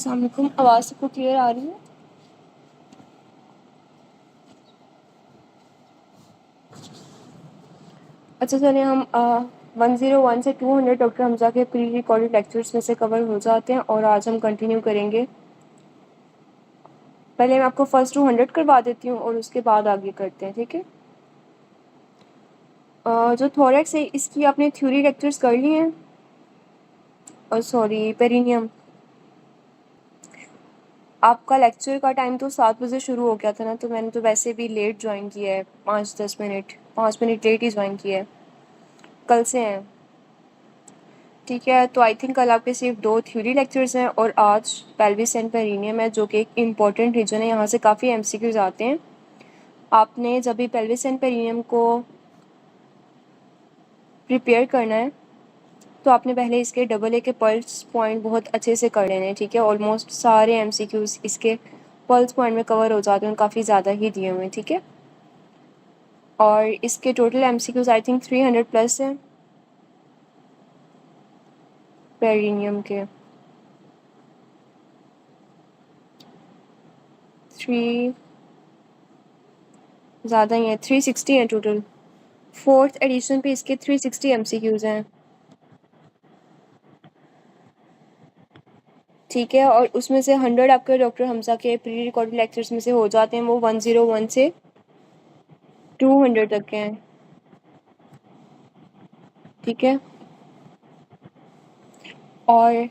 अस्सलाम वालेकुम, आवाज़ सबको क्लियर आ रही है? अच्छा चलिए हम 101 से 200 डॉक्टर हमजा के प्री रिकॉर्डेड लेक्चर्स में से कवर हो जाते हैं और आज हम कंटिन्यू करेंगे। पहले मैं आपको फर्स्ट 200 करवा देती हूँ और उसके बाद आगे करते हैं, ठीक है? जो थोरेक्स है इसकी आपने थ्योरी लेक्चर्स कर ली हैं और सॉरी पेरिनियम, आपका लेक्चर का टाइम तो 7 बजे शुरू हो गया था ना, तो मैंने तो वैसे भी लेट ज्वाइन किया है, 5 मिनट लेट ही ज्वाइन किया है, कल से हैं, ठीक है? तो आई थिंक कल आपके सिर्फ 2 थ्योरी लेक्चर्स हैं और आज पेल्विस एंड पेरिनियम है, जो कि एक इम्पॉर्टेंट रीजन है, यहाँ से काफ़ी एमसीक्यूज आते हैं। आपने जब भी पेल्विस एंड पेरिनियम को प्रिपेयर करना है तो आपने पहले इसके डबल ए के पल्स पॉइंट बहुत अच्छे से कर लेने हैं, ठीक है? ऑलमोस्ट सारे एमसीक्यूज इसके पल्स पॉइंट में कवर हो जाते हैं, काफ़ी ज़्यादा ही दिए हुए हैं, ठीक है? और इसके total MCQs I think 300 plus हैं पेरिनियम के। 3 ज़्यादा ही है, 360 हैं टोटल। 4th एडिशन पे इसके 360 एमसीक्यूज हैं, ठीक है? और उसमें से 100 आपके डॉक्टर हमजा के प्री रिकॉर्डेड लेक्चर्स में से हो जाते हैं, वो 101 से 200 तक के हैं, ठीक है? और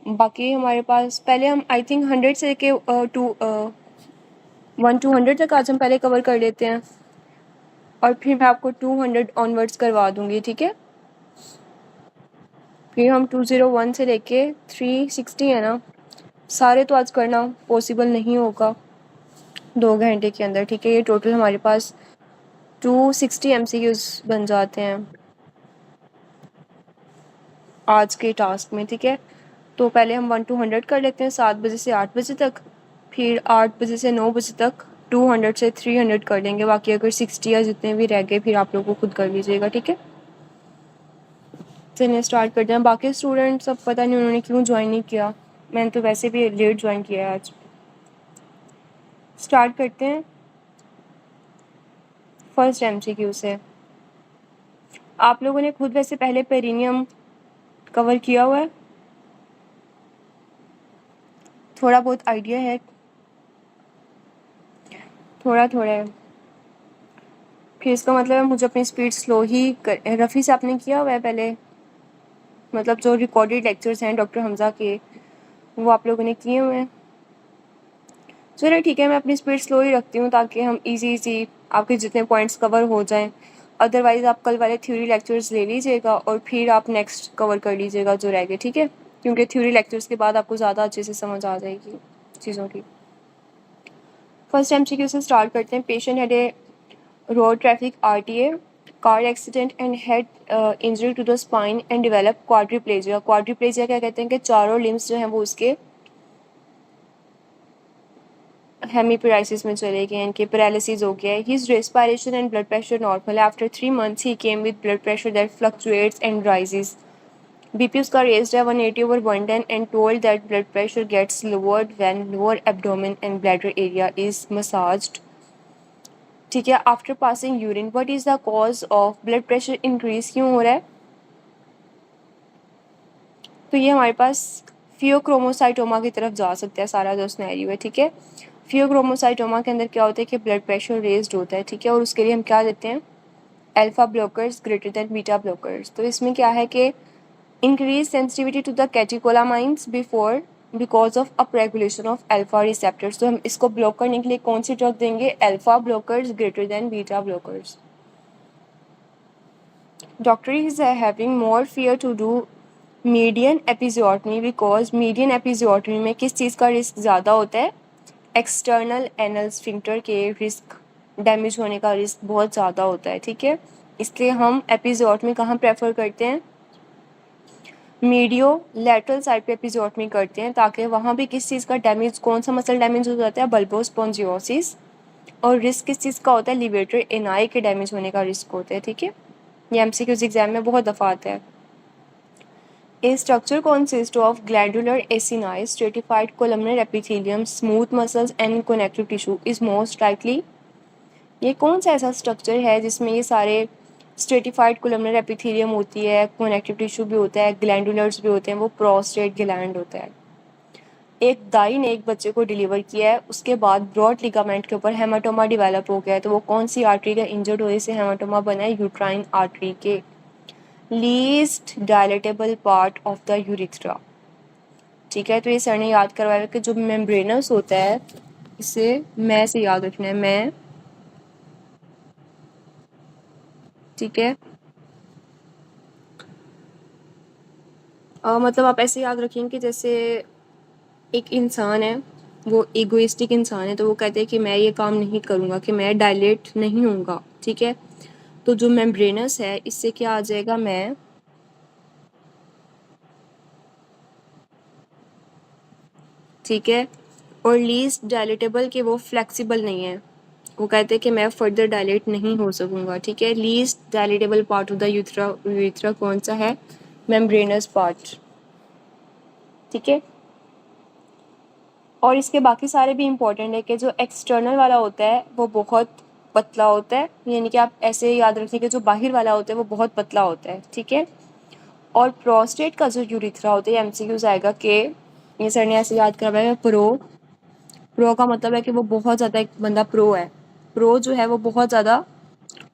बाकी हमारे पास पहले हम आई थिंक 100 से लेके 1 to 100 तक आज हम पहले कवर कर लेते हैं और फिर मैं आपको 200 ऑनवर्ड्स करवा दूंगी, ठीक है? फिर हम 201 से लेके 360 है ना, सारे तो आज करना पॉसिबल नहीं होगा 2 घंटे के अंदर, ठीक है? ये टोटल हमारे पास 260 एमसीक्यूज बन जाते हैं आज के टास्क में, ठीक है? तो पहले हम 1 to 100 कर लेते हैं 7 बजे से 8 बजे तक, फिर 8 बजे से 9 बजे तक 200 से 300 कर लेंगे, बाकी अगर 60 या जितने भी रह गए फिर आप लोगों को खुद कर लीजिएगा, ठीक है? चलिए स्टार्ट करते हैं। बाकी स्टूडेंट सब पता नहीं उन्होंने क्यों ज्वाइन नहीं किया, मैंने तो वैसे भी लेट ज्वाइन किया है आज। स्टार्ट करते हैं फर्स्ट एमसीक्यू से। आप लोगों ने खुद वैसे पहले पेरिनियम कवर किया हुआ है, थोड़ा बहुत आइडिया है, थोड़ा थोड़ा है, फिर इसका मतलब है मुझे अपनी स्पीड स्लो ही रफ़ी से आपने किया हुआ है पहले, मतलब जो रिकॉर्डेड लेक्चर्स हैं डॉक्टर हमजा के वो आप लोगों ने किए हुए हैं। चलो ठीक है, मैं अपनी स्पीड स्लो ही रखती हूँ ताकि हम इजी आपके जितने पॉइंट्स कवर हो जाएं। अदरवाइज़ आप कल वाले थ्योरी लेक्चर्स ले लीजिएगा और फिर आप नेक्स्ट कवर कर लीजिएगा जो रह गए, ठीक है? क्योंकि थ्योरी लेक्चर्स के बाद आपको ज़्यादा अच्छे से समझ आ जाएगी चीज़ों की। फर्स्ट एमसीक्यू से स्टार्ट करते हैं। Patient had a road traffic RTA car accident and head injury to the spine and develop quadriplegia. Quadriplegia क्या कहते हैं कि चारों लिम्स जो हैं वो उसके हेमीपेराइसिस में चले गए, इनके पैरालिसिस हो गया है। His respiration and blood pressure normal है। After 3 months he came with blood pressure that fluctuates and rises. BP उसका रेज्ड है 180/110 and told that blood pressure gets lowered when lower abdomen and bladder area is massaged, ठीक है? After passing urine, what is the cause of blood pressure increase क्यों हो रहा है? तो ये हमारे पास फियोक्रोमोसाइटोमा की तरफ जा सकता है सारा जो सिनेरियो है, ठीक है? फियोक्रोमोसाइटोमा के अंदर क्या होता है कि ब्लड प्रेशर रेज्ड होता है, ठीक है? और उसके लिए हम क्या देते हैं? Alpha blockers greater than beta blockers. तो इसमें क्या है कि increase sensitivity to the catecholamines before because of up regulation of alpha receptors. तो हम इसको ब्लॉक करने के लिए कौन सी ड्रग देंगे? Alpha blockers greater than beta blockers. Doctor is having more fear to do median episiotomy because median episiotomy में किस चीज़ का रिस्क ज़्यादा होता है? एक्सटर्नल एनल स्फिंक्टर के रिस्क डैमेज होने का रिस्क बहुत ज़्यादा होता है, ठीक है? इसलिए हम एपिजियोटमी कहाँ प्रेफर करते हैं? मीडियो लैटरल साइड पे एपिजियोटमी करते हैं ताकि वहाँ भी किस चीज़ का डैमेज, कौन सा मसल डैमेज हो जाता है? बल्बोस्पोंजियोसिस। और रिस्क किस चीज़ का होता है? लिवेटर एनाई के डैमेज होने का रिस्क होता है, ठीक है? ये MCQs एग्जाम में बहुत दफ़ा आता है। A structure consists of glandular acini, stratified columnar epithelium, smooth muscles and connective tissue is most likely। ये कौन सा ऐसा स्ट्रक्चर है जिसमें ये सारे स्ट्रेटिफाइड कोलमनर एपिथेलियम होती है, कनेक्टिव टिश्यू भी होता है, ग्लैंडुलर्स भी होते हैं, वो प्रोस्टेट ग्लैंड होता है। एक दाई ने एक बच्चे को डिलीवर किया है, उसके बाद ब्रॉड लिगामेंट के ऊपर हेमाटोमा डिवेलप हो गया है, तो वो कौन सी आर्टरी का इंजर्ड होने से हेमाटोमा बना है? यूट्राइन आर्टरी के। Least dilatable part of the urethra. ठीक है, तो ये सर ने याद करवाया कि जो मेम्ब्रेनस होता है, इसे मैं से याद रखना है, मैं। ठीक है, मतलब आप ऐसे याद रखेंगे कि जैसे एक इंसान है, वो इगोइस्टिक इंसान है, तो वो कहते हैं कि मैं ये काम नहीं करूँगा, कि मैं डायलेट नहीं होऊंगा। ठीक है, तो जो मेम्ब्रेनस है, इससे क्या आ जाएगा? मैं। ठीक है, और लीस्ट डायलेटेबल के वो फ्लेक्सिबल नहीं है, वो कहते हैं कि मैं फर्दर डायलेट नहीं हो सकूँगा। ठीक है, least dilatable part of the urethra कौन सा है? Membranous part. ठीक है, और इसके बाकी सारे भी इम्पोर्टेंट है कि जो एक्सटर्नल वाला होता है वो बहुत पतला होता है, यानी कि आप ऐसे याद रखिए कि जो बाहर वाला होता है वो बहुत पतला होता है। ठीक है, और प्रोस्टेट का जो यूरिथ्रा होता है, एमसीक्यूज आएगा कि ये सर ने ऐसे याद करवाया। प्रो का मतलब है कि वो बहुत ज़्यादा, एक बंदा प्रो है, प्रो जो है वो बहुत ज़्यादा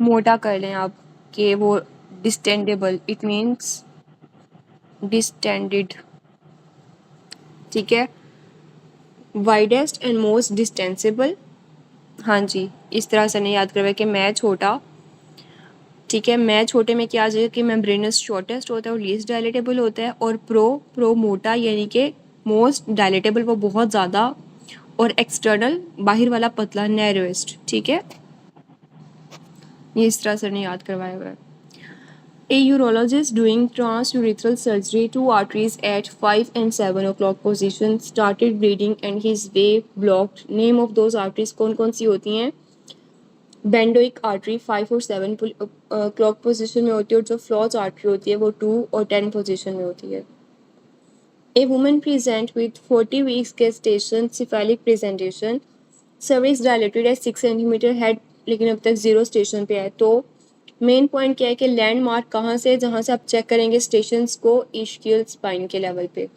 मोटा कर लें आप, कि वो डिस्टेंडेबल, इट मीन्स डिस्टेंडेड। ठीक है, वाइडेस्ट एंड मोस्ट डिस्टेंसेबल। हाँ जी, इस तरह से नहीं याद करवाया कि मैं छोटा। ठीक है, मैं छोटे में क्या आ जाएगा कि मेम्ब्रेनस शॉर्टेस्ट होता है और लीस्ट डायलेटेबल होता है, और प्रो मोटा, यानी कि मोस्ट डायलेटेबल वो बहुत ज़्यादा, और एक्सटर्नल बाहर वाला पतला, नैरोएस्ट। ठीक है, ये इस तरह से नहीं याद करवाया हुआ है। A urologist doing transurethral surgery, two arteries at 5 and 7 o'clock position started bleeding and his way blocked. Name of those arteries कौन कौन सी होती हैं? बेंडोइक आर्टरी 5 और 7 क्लॉक पोजीशन में होती है, और जो फ्लॉज आर्टरी होती है वो 2 और 10 पोजीशन में होती है। A woman present with 40 weeks gestation, cephalic presentation, cervix dilated at 6 centimetre head, लेकिन अब तक 0 स्टेशन पे है। तो मेन पॉइंट क्या है कि लैंडमार्क कहाँ से, जहाँ से आप चेक करेंगे स्टेशंस को, इश्कियल स्पाइन के लेवल पे।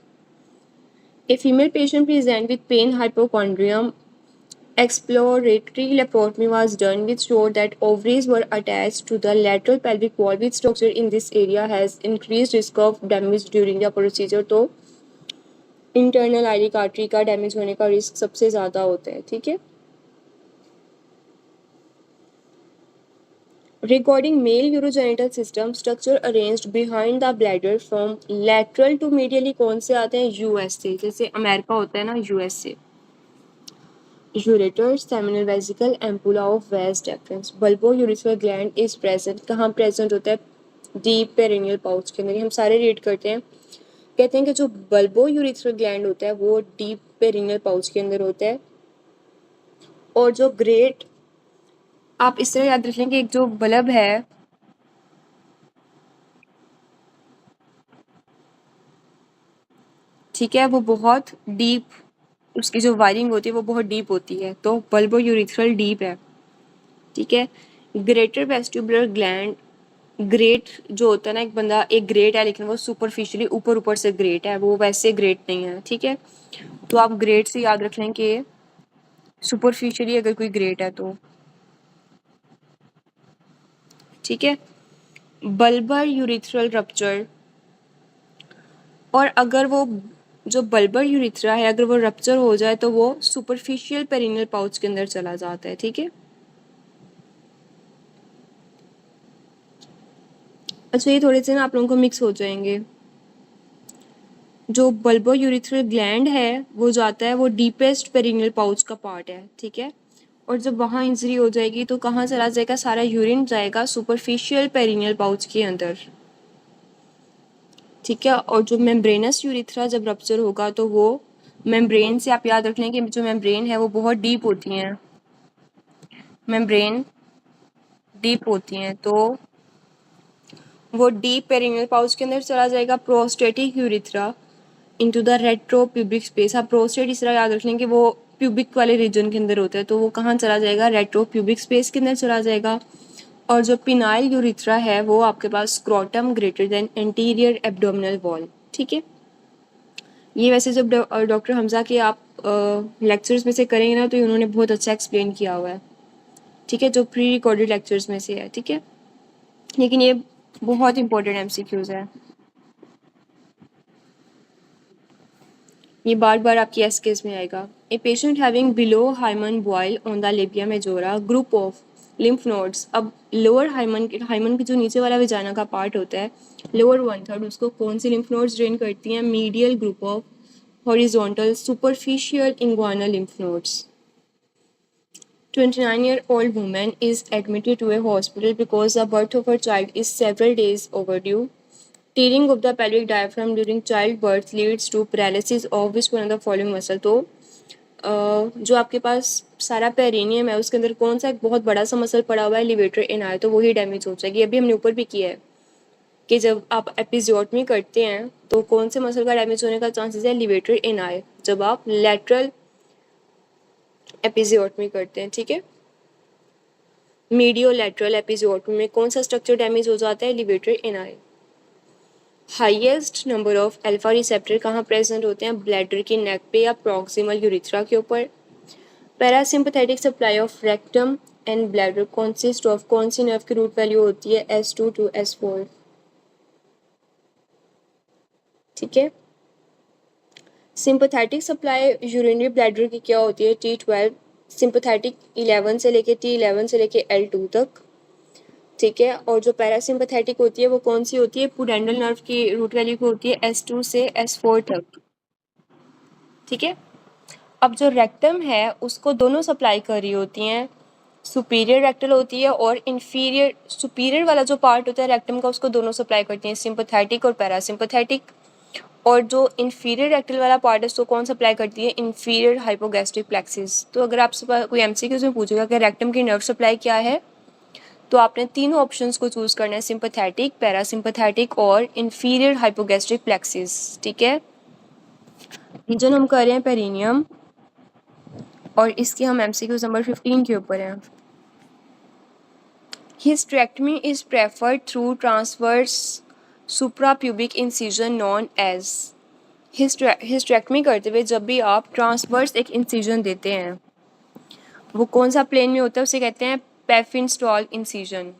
A female patient present with pain, hypochondrium, exploratory laparotomy was done which showed that ovaries were attached to the lateral pelvic wall, which structure in this area has increased risk of damage during the procedure। तो internal iliac artery का damage होने का risk सबसे ज़्यादा होता है। ठीक है, recording male urogenital system structure arranged behind the bladder from lateral to medially कौन से आते हैं? यूएस से, जैसे अमेरिका होता है ना, यूएस से। Ureter, seminal vesicle, ampulla of vas deferens। Bulbourethral gland is present, कहाँ प्रेजेंट होता है? डीप पेरिनियल पाउच के अंदर। हम सारे रीड करते हैं, कहते हैं कि जो बल्बोयूरेथ्रल ग्लैंड होता है वो डीप पेरिनियल पाउच के अंदर होता है, और जो ग्रेट, आप इस तरह याद रख लें कि एक जो बल्ब है, ठीक है, वो बहुत डीप, उसकी जो वायरिंग होती है वो बहुत डीप होती है, तो बल्बोयूरेथ्रल डीप है। ठीक है, ग्रेटर वेस्टिबुलर ग्लैंड, ग्रेट जो होता है ना, एक बंदा एक ग्रेट है लेकिन वो सुपरफिशियली ऊपर ऊपर से ग्रेट है, वो वैसे ग्रेट नहीं है। ठीक है, तो आप ग्रेट से याद रख लें कि सुपरफिशियली अगर कोई ग्रेट है तो। ठीक है, बल्बर यूरिथ्रल रप्चर, और अगर वो जो बल्बर यूरिथ्रा है अगर वो रप्चर हो जाए तो वो सुपरफिशियल पेरिनियल पाउच के अंदर चला जाता है। ठीक है, अच्छा ये थोड़े से ना आप लोगों को मिक्स हो जाएंगे। जो बल्बो यूरिथ्रल ग्लैंड है वो जाता है, वो डीपेस्ट पेरिनियल पाउच का पार्ट है। ठीक है, और जब वहाँ इंजरी हो जाएगी तो कहाँ चला जाएगा? सारा यूरिन जाएगा सुपरफिशियल पेरिनियल पाउच के अंदर। ठीक है, और जो मेम्ब्रेनस यूरिथ्रा जब रप्चर होगा तो वो मेम्ब्रेन से, आप याद रख लें कि जो मेम्ब्रेन है वो बहुत डीप होती हैं, मेम्ब्रेन डीप होती हैं, तो वो डीप पेरिनियल पाउच के अंदर चला जाएगा। Prostatic urethra into the retro pubic space. आप प्रोस्टेट इस तरह याद रख लें कि वो प्यूबिक वाले रीजन के अंदर होता है, तो वो कहाँ चला जाएगा, रेट्रो प्यूबिक स्पेस के अंदर चला जाएगा। और जो पिनाइल यूरिथ्रा है वो आपके पास scrotum greater than anterior abdominal wall. ठीक है, ये वैसे जब डॉक्टर हमजा के आप लेक्चर्स में से करेंगे ना तो उन्होंने बहुत अच्छा एक्सप्लेन किया हुआ है। ठीक है, जो प्री रिकॉर्डेड लेक्चर्स में से है। ठीक है, लेकिन ये बहुत इंपॉर्टेंट एमसीक्यूज है, ये बार बार आपकी एस केस में आएगा। A patient having below hymen boil on the labia majora group of lymph nodes. अब लोअर हाइमन के जो नीचे वाला विजाना का पार्ट होता है, लोअर 1/3, उसको कौन सी लिम्फ नोड्स ड्रेन करती हैं, medial group of horizontal superficial inguinal lymph nodes. 29-year-old woman is admitted to a hospital because the birth of her child is several days overdue. Tearing of the pelvic diaphragm during childbirth leads to paralysis of which one of the following muscle। तो जो आपके पास सारा perineum है उसके अंदर कौन सा एक बहुत बड़ा सा मसल पड़ा हुआ है, लिवेटर इनाय, तो वही डैमेज हो जाएगी। अभी हमने ऊपर भी किया है कि जब आप एपिजियोटमी करते हैं तो कौन से मसल का डैमेज होने का चांसेस है, लिवेटर इनाय, जब आप लैटरल एपिजियोटमी करते हैं। ठीक है, मीडियो लैटरल एपिजियोटमी में कौन सा स्ट्रक्चर डैमेज हो जाता है, लिवेटर इनाय। Highest number of alpha receptor कहाँ प्रेजेंट होते हैं, ब्लैडर की नेक पे या प्रॉक्सिमल यूरिथ्रा के ऊपर। Parasympathetic supply of rectum and bladder consist of कौन सी नर्व की रूट वैल्यू होती है, S2 to S4। ठीक है, सिंपथेटिक सप्लाई यूरिनरी ब्लैडर की क्या होती है, T12, सिंपथेटिक 11 से लेके T11 से लेके L2 तक। ठीक है, और जो पैरासिम्पथेटिक होती है वो कौन सी होती है, पुडेंडल नर्व की रूट वैल्यू की होती है S2 से S4 तक। ठीक है, अब जो रेक्टम है उसको दोनों सप्लाई कर रही होती हैं, सुपीरियर रेक्टल होती है और इन्फीरियर, सुपीरियर वाला जो पार्ट होता है रेक्टम का उसको दोनों सप्लाई करती हैं, सिंपथेटिक और पैरासिम्पथेटिक। और जो इन्फीरियर रेक्टल वाला पार्ट है उसको कौन सप्लाई करती है, इन्फीरियर हाइपोगैस्ट्रिक प्लेक्सिस। तो अगर आपसे कोई एमसीक्यूज में पूछेगा कि रेक्टम की नर्व सप्लाई क्या है, तो आपने तीनों ऑप्शंस को चूज करना है, सिंपथेटिक, पैरासिम्पथेटिक और इन्फीरियर हाइपोगैस्ट्रिक प्लेक्सिस। ठीक है, रीजन हम कर रहे हैं पेरिनियम और इसके हम एमसीक्यूज नंबर 15 के ऊपर हैं। Hysterectomy is preferred through transverse suprapubic incision non age. Hysterectomy करते हुए जब भी आप ट्रांसवर्स एक इंसिजन देते हैं, वो कौन सा प्लेन में होता है, उसे कहते हैं Pfannenstiel incision.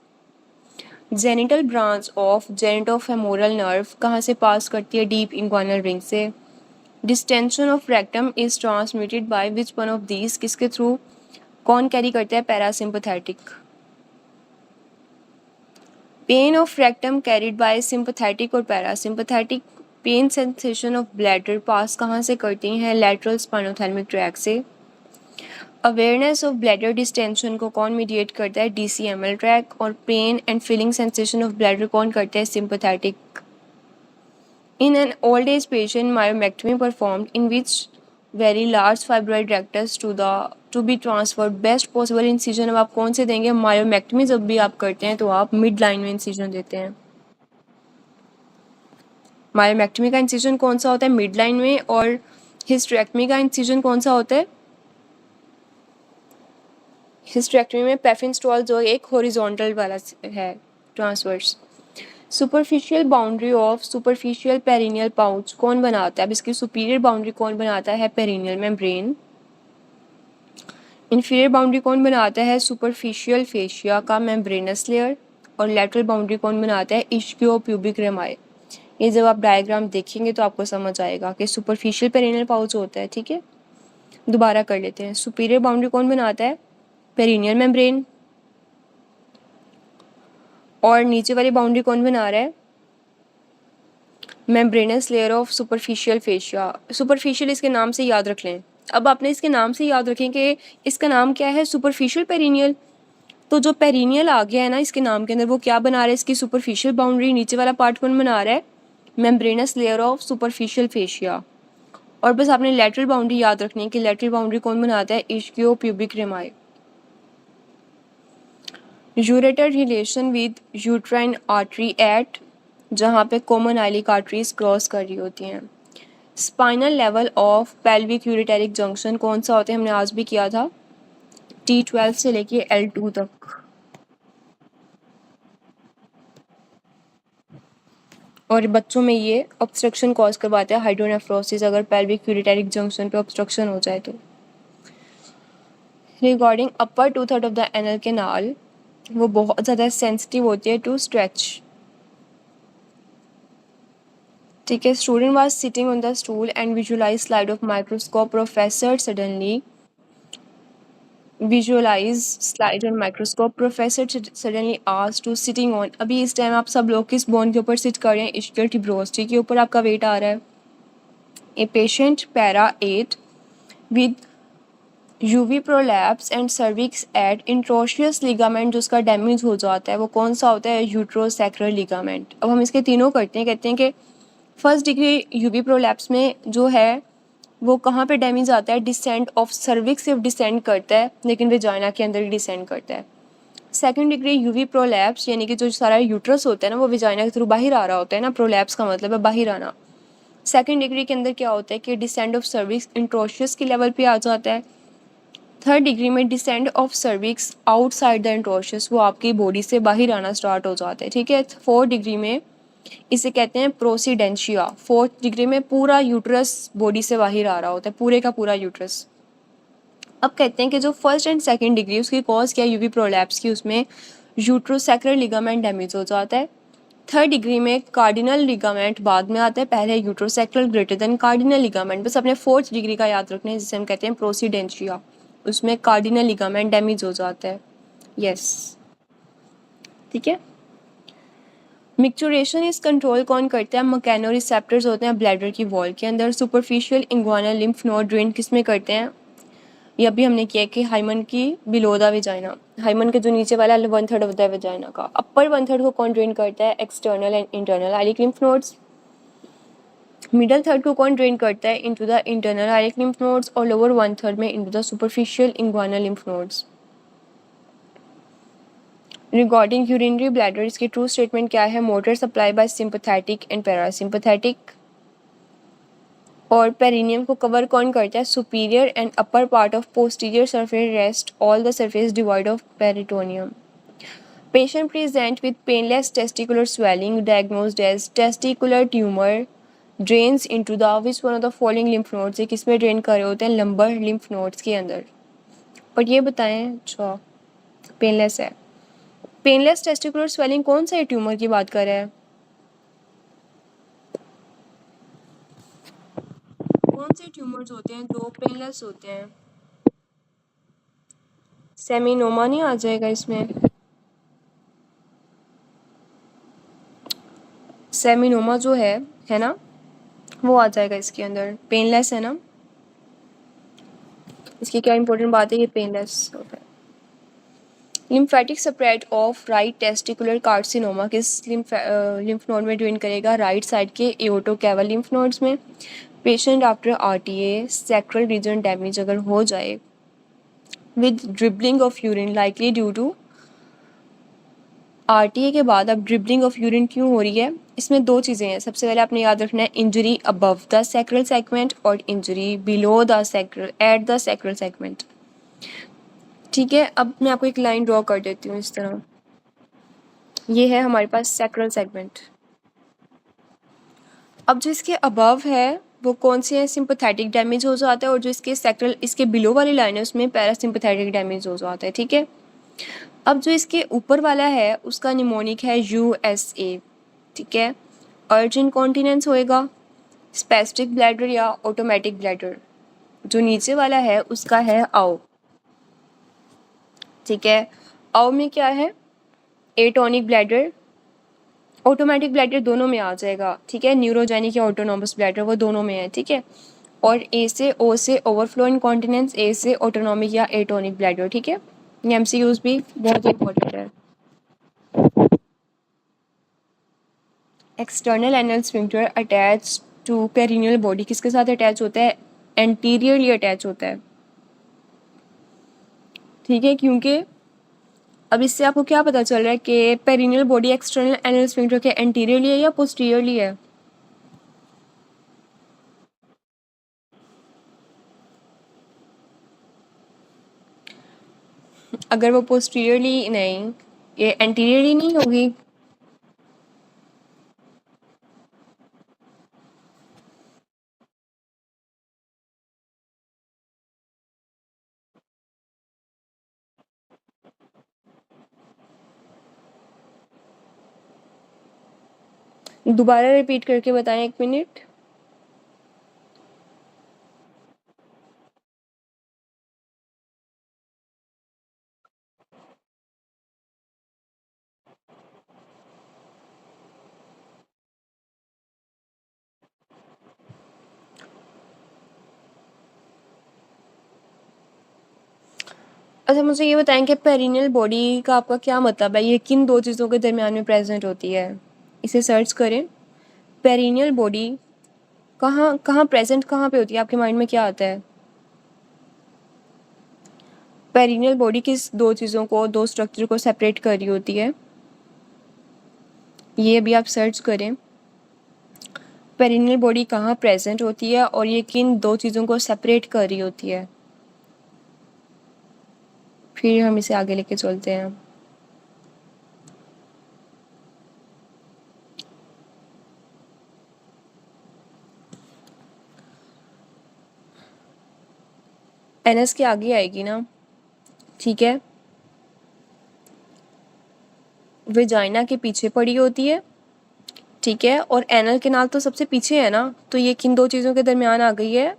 Genital branch of genitofemoral nerve कहाँ से पास करती है, डीप इंग्वानल रिंग से। Distension of rectum is transmitted by which one of these, किसके थ्रू, कौन कैरी करता है, parasympathetic. Pain of rectum carried by sympathetic और parasympathetic. Pain sensation of bladder pass कहाँ से करती हैं, लैटरल स्पाइनोथैलेमिक ट्रैक से। अवेयरनेस ऑफ ब्लैडर डिस्टेंशन को कौन मीडिएट करता है, DCML ट्रैक। और pen and feeling sensation of bladder कौन करता है, sympathetic. In an old age patient myomectomy performed in which very large fibroid rectus to be transferred, best possible incision अब आप कौन से देंगे, मायोमेक्टमी जब भी आप करते हैं तो आप मिड लाइन में इंसिजन देते हैं। मायोमेक्टमी का इंसिजन कौन सा होता है, मिड लाइन में। और हिस्टेरेक्टमी का इंसिजन कौन सा होता है, हिस्टेरेक्टमी में पेफिनस्टॉल जो एक हॉरिजॉन्टल वाला है, transverse. Superficial boundary of superficial perineal pouch कौन बनाता है, अब इसकी सुपीरियर बाउंड्री कौन बनाता है, पेरिनियल मेम्ब्रेन। इन्फीरियर बाउंड्री कौन बनाता है, सुपरफिशियल फेशिया का मेम्ब्रेनस लेयर। और लेटरल बाउंड्री कौन बनाता है, इश्कियो प्यूबिक रेमाई। ये जब आप डायग्राम देखेंगे तो आपको समझ आएगा कि सुपरफिशियल पेरिनियल पाउच होता है। ठीक है, दोबारा कर लेते हैं। सुपीरियर बाउंड्री कौन बनाता है, पेरिनियल मेम्ब्रेन। और नीचे वाली बाउंड्री कौन बना रहा है, membranes layer of superficial fascia. Superficial इसके नाम से याद रख लें। अब आपने इसके नाम से याद रखें कि इसका नाम क्या है, सुपरफिशियल पेरिनियल। तो जो पेरिनियल आ गया है ना इसके नाम के अंदर, वो क्या बना रहा है, इसकी सुपरफिशियल बाउंड्री। नीचे वाला पार्ट कौन बना रहा है, membranes layer of superficial fascia. और बस आपने लेटरल बाउंड्री याद रखनी है कि लेटरल बाउंड्री कौन बनाता है, ischiopubic rami. Ureter relation with uterine artery at, जहाँ पे कॉमन आइलिक आर्टरीज क्रॉस कर रही होती हैं। Spinal level of pelvic ureteric junction कौन सा होता है, हमने आज भी किया था, T12 से लेके L2 तक। और बच्चों में ये ऑब्स्ट्रक्शन कॉज करवाता है हाइड्रोनेफ्रोसिस, अगर पेल्विक यूरेटेरिक जंक्शन पे ऑब्स्ट्रक्शन हो जाए तो। Regarding upper 2/3 of the anal canal, वो बहुत ज़्यादा सेंसिटिव होती है टू स्ट्रेच। ठीक है, student was sitting on the stool and visualise slide of microscope, professor suddenly visualise slide on microscope, professor suddenly asked to sitting on. अभी इस time आप सब लोग किस बोन के ऊपर सिट कर रहे हैं, इस्कियल ट्यूबरोस के ऊपर आपका वेट आ रहा है। A patient para 8 with UV prolapse and cervix at interosseous ligament, जो उसका डैमेज हो जाता है वो कौन सा होता है, यूट्रोसैक्रल लिगामेंट। अब हम इसके तीनों करते हैं, कहते हैं कि फर्स्ट डिग्री यूवी प्रोलैप्स में जो है वो कहाँ पे डैमेज आता है, डिसेंट ऑफ सर्विक्स सिर्फ डिसेंड करता है लेकिन वेजाइना के अंदर ही डिसेंड करता है। सेकंड डिग्री यूवी प्रोलैप्स यानी कि जो सारा यूट्रस होता है ना वो वेजाइना के थ्रू बाहर आ रहा होता है ना, प्रोलैप्स का मतलब है बाहर आना। सेकंड डिग्री के अंदर क्या होता है कि डिसेंड ऑफ सर्विक्स इंट्रोशियस के लेवल पे आ जाता है। थर्ड डिग्री में descend of cervix outside the interosseous, वो आपकी बॉडी से बाहर आना स्टार्ट हो जाता है। ठीक है, फोर्थ डिग्री में इसे कहते हैं प्रोसीडेंशिया। फोर्थ डिग्री में पूरा यूट्रस बॉडी से बाहर आ रहा होता है, पूरे का पूरा यूट्रस। अब कहते हैं कि जो फर्स्ट एंड सेकंड डिग्री उसकी कॉज क्या है, यूवी प्रोलैप्स की, उसमें यूट्रोसैक्रल लिगामेंट डैमेज हो जाता है। थर्ड डिग्री में कार्डिनल लिगामेंट बाद में आता है, पहले uterosacral greater than cardinal ligament. बस अपने फोर्थ डिग्री का याद रखना है जिसे हम कहते हैं प्रोसीडेंशिया, उसमें कार्डिनल लिगामेंट डैमेज हो जाता है। यस, ठीक है। मिक्चुरेशन इस कंट्रोल कौन करता है, मैकेनो रिसेप्टर्स होते हैं ब्लैडर की वॉल के अंदर। Superficial inguinal lymph node drain किस में करते हैं, ये अभी हमने किया कि हाइमन की बिलो द वेजाइना, हाइमन के जो नीचे वाला 1/3 ऑफ द वेजाइना का। अपर 1/3 को कौन ड्रेन करता है, external and internal iliac lymph nodes. Middle third को कौन ड्रेन करता है, into the internal iliac lymph nodes. और लोअर 1/3 में into the superficial inguinal lymph nodes. Regarding urinary bladder, इसकी ट्रू स्टेटमेंट क्या है, motor supply by sympathetic and parasympathetic. और पेरिनियम को कवर कौन करता है, superior and upper part of posterior surface rest all the surface divide of peritoneum. Patient present with painless testicular swelling diagnosed as testicular tumour drains into the which one of the following lymph nodes, ये किस में drain कर रहे होते हैं, lumbar lymph nodes के अंदर। और ये बताएं, अच्छा पेनलेस है, पेनलेस टेस्टिकुलर स्वेलिंग कौन सा ट्यूमर की बात कर रहा है, कौन से ट्यूमर्स होते हैं जो पेनलेस होते हैं। सेमिनोमा नहीं आ जाएगा इसमें, सेमिनोमा जो है ना, वो आ जाएगा इसके अंदर, पेनलेस है ना। इसकी क्या इंपॉर्टेंट बात है, ये पेनलेस होता है। Lymphatic spread of right testicular carcinoma किस लिम्फ नोड में ड्रेन करेगा, राइट साइड के एओर्टोकेवल लिम्फ नोड्स में। Patient after RTA sacral region damage अगर हो जाए with dribbling of urine likely due to, RTA के बाद अब ड्रिबलिंग ऑफ यूरिन क्यों हो रही है, इसमें दो चीज़ें हैं। सबसे पहले आपने याद रखना है injury above the sacral segment और injury below the sacral at the sacral segment. ठीक है, अब मैं आपको एक लाइन ड्रॉ कर देती हूँ इस तरह, ये है हमारे पास सैक्रल सेगमेंट। अब जो इसके अबव है वो कौन सी है, सिंपैथेटिक डैमेज हो जाता है, और जो इसके सैक्रल इसके बिलो वाली लाइन है उसमें पैरासिम्पैथेटिक डैमेज हो जाता है। ठीक है, अब जो इसके ऊपर वाला है उसका निमोनिक है USA। ठीक है, अर्जेंट कॉन्टिनेंस होएगा, स्पेस्टिक ब्लैडर या ऑटोमेटिक ब्लैडर। जो नीचे वाला है उसका है आओ। ठीक है, आओ में क्या है, एटोनिक ब्लैडर, ऑटोमेटिक ब्लैडर दोनों में आ जाएगा। ठीक है, न्यूरोजेनिक या ऑटोनॉमस ब्लैडर वो दोनों में है। ठीक है, और ए से ओ से ओवरफ्लो इनकॉन्टिनेंस, ए से ऑटोनॉमिक या एटोनिक ब्लैडर। ठीक है, ये MCQs भी बहुत इंपॉर्टेंट है। External anal sphincter attach to perineal body किसके साथ अटैच होता है, एंटीरियरली अटैच होता है। ठीक है, क्योंकि अब इससे आपको क्या पता चल रहा है कि perineal body external anal sphincter के एंटीरियरली है या पोस्टीरियरली है? अगर वो पोस्टीरियरली नहीं, ये एंटीरियरली नहीं होगी? दोबारा रिपीट करके बताएं, 1 मिनट। अच्छा, मुझे ये बताएं कि पेरिनियल बॉडी का आपका क्या मतलब है? ये किन दो चीज़ों के दरमियान में प्रेजेंट होती है? इसे सर्च करें। पेरिनियल बॉडी कहाँ कहाँ प्रेजेंट, कहाँ पे होती है? आपके माइंड में क्या आता है? पेरिनियल बॉडी किस दो चीज़ों को, दो स्ट्रक्चर को सेपरेट कर रही होती है? ये भी आप सर्च करें। पेरिनियल बॉडी कहाँ प्रेजेंट होती है और ये किन दो चीज़ों को सेपरेट कर रही होती है? फिर हम इसे आगे लेके चलते हैं। एनएस के आगे आएगी ना, ठीक है। वेजाइना के पीछे पड़ी होती है, ठीक है। और एनल केनाल तो सबसे पीछे है ना, तो ये किन दो चीज़ों के दरमियान आ गई है?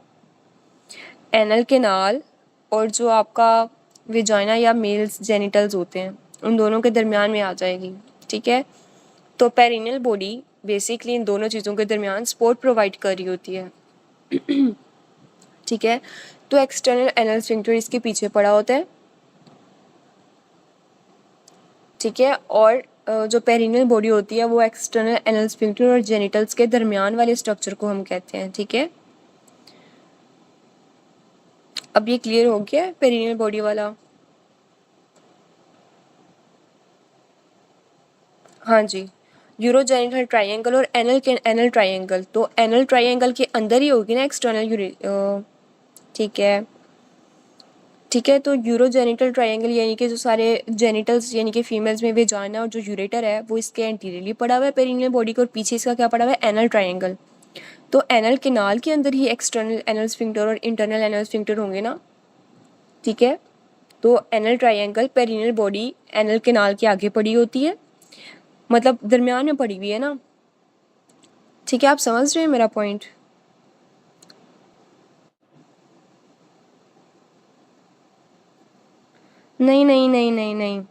एनल केनाल और जो आपका वेजाइना या मेल्स जेनिटल्स होते हैं, उन दोनों के दरमियान में आ जाएगी, ठीक है। तो पेरिनियल बॉडी बेसिकली इन दोनों चीज़ों के दरमियान सपोर्ट प्रोवाइड कर रही होती है, ठीक है। तो एक्सटर्नल एनल स्फिंक्टर इसके पीछे पड़ा होता है, ठीक है। और जो पेरिनियल बॉडी होती है वो एक्सटर्नल एनल स्फिंक्टर और जेनिटल्स के दरमियान वाले स्ट्रक्चर को हम कहते हैं, ठीक है। अब ये क्लियर हो गया पेरिनियल बॉडी वाला? हाँ जी। यूरोजेनिटल ट्रायंगल और एनल ट्रायंगल, तो एनल ट्रायंगल के अंदर ही होगी ना एक्सटर्नल ठीक है, ठीक है। तो यूरोजेनिटल ट्रायंगल यानी कि जो सारे जेनिटल्स यानी कि फीमेल्स में वेजाइना और जो यूरेटर है वो इसके एंटीरियरली पड़ा हुआ है पेरिनियल बॉडी के, और पीछे इसका क्या पड़ा हुआ है? Anal triangle. तो एनल केनाल के अंदर ही एक्सटर्नल एनल स्फिंक्टर और इंटरनल एनल स्फिंक्टर होंगे ना, ठीक है। तो anal triangle perineal body anal canal के आगे पड़ी होती है, मतलब दरमियान में पड़ी हुई है ना, ठीक है। आप समझ रहे हैं मेरा पॉइंट? नहीं नहीं नहीं नहीं नहीं,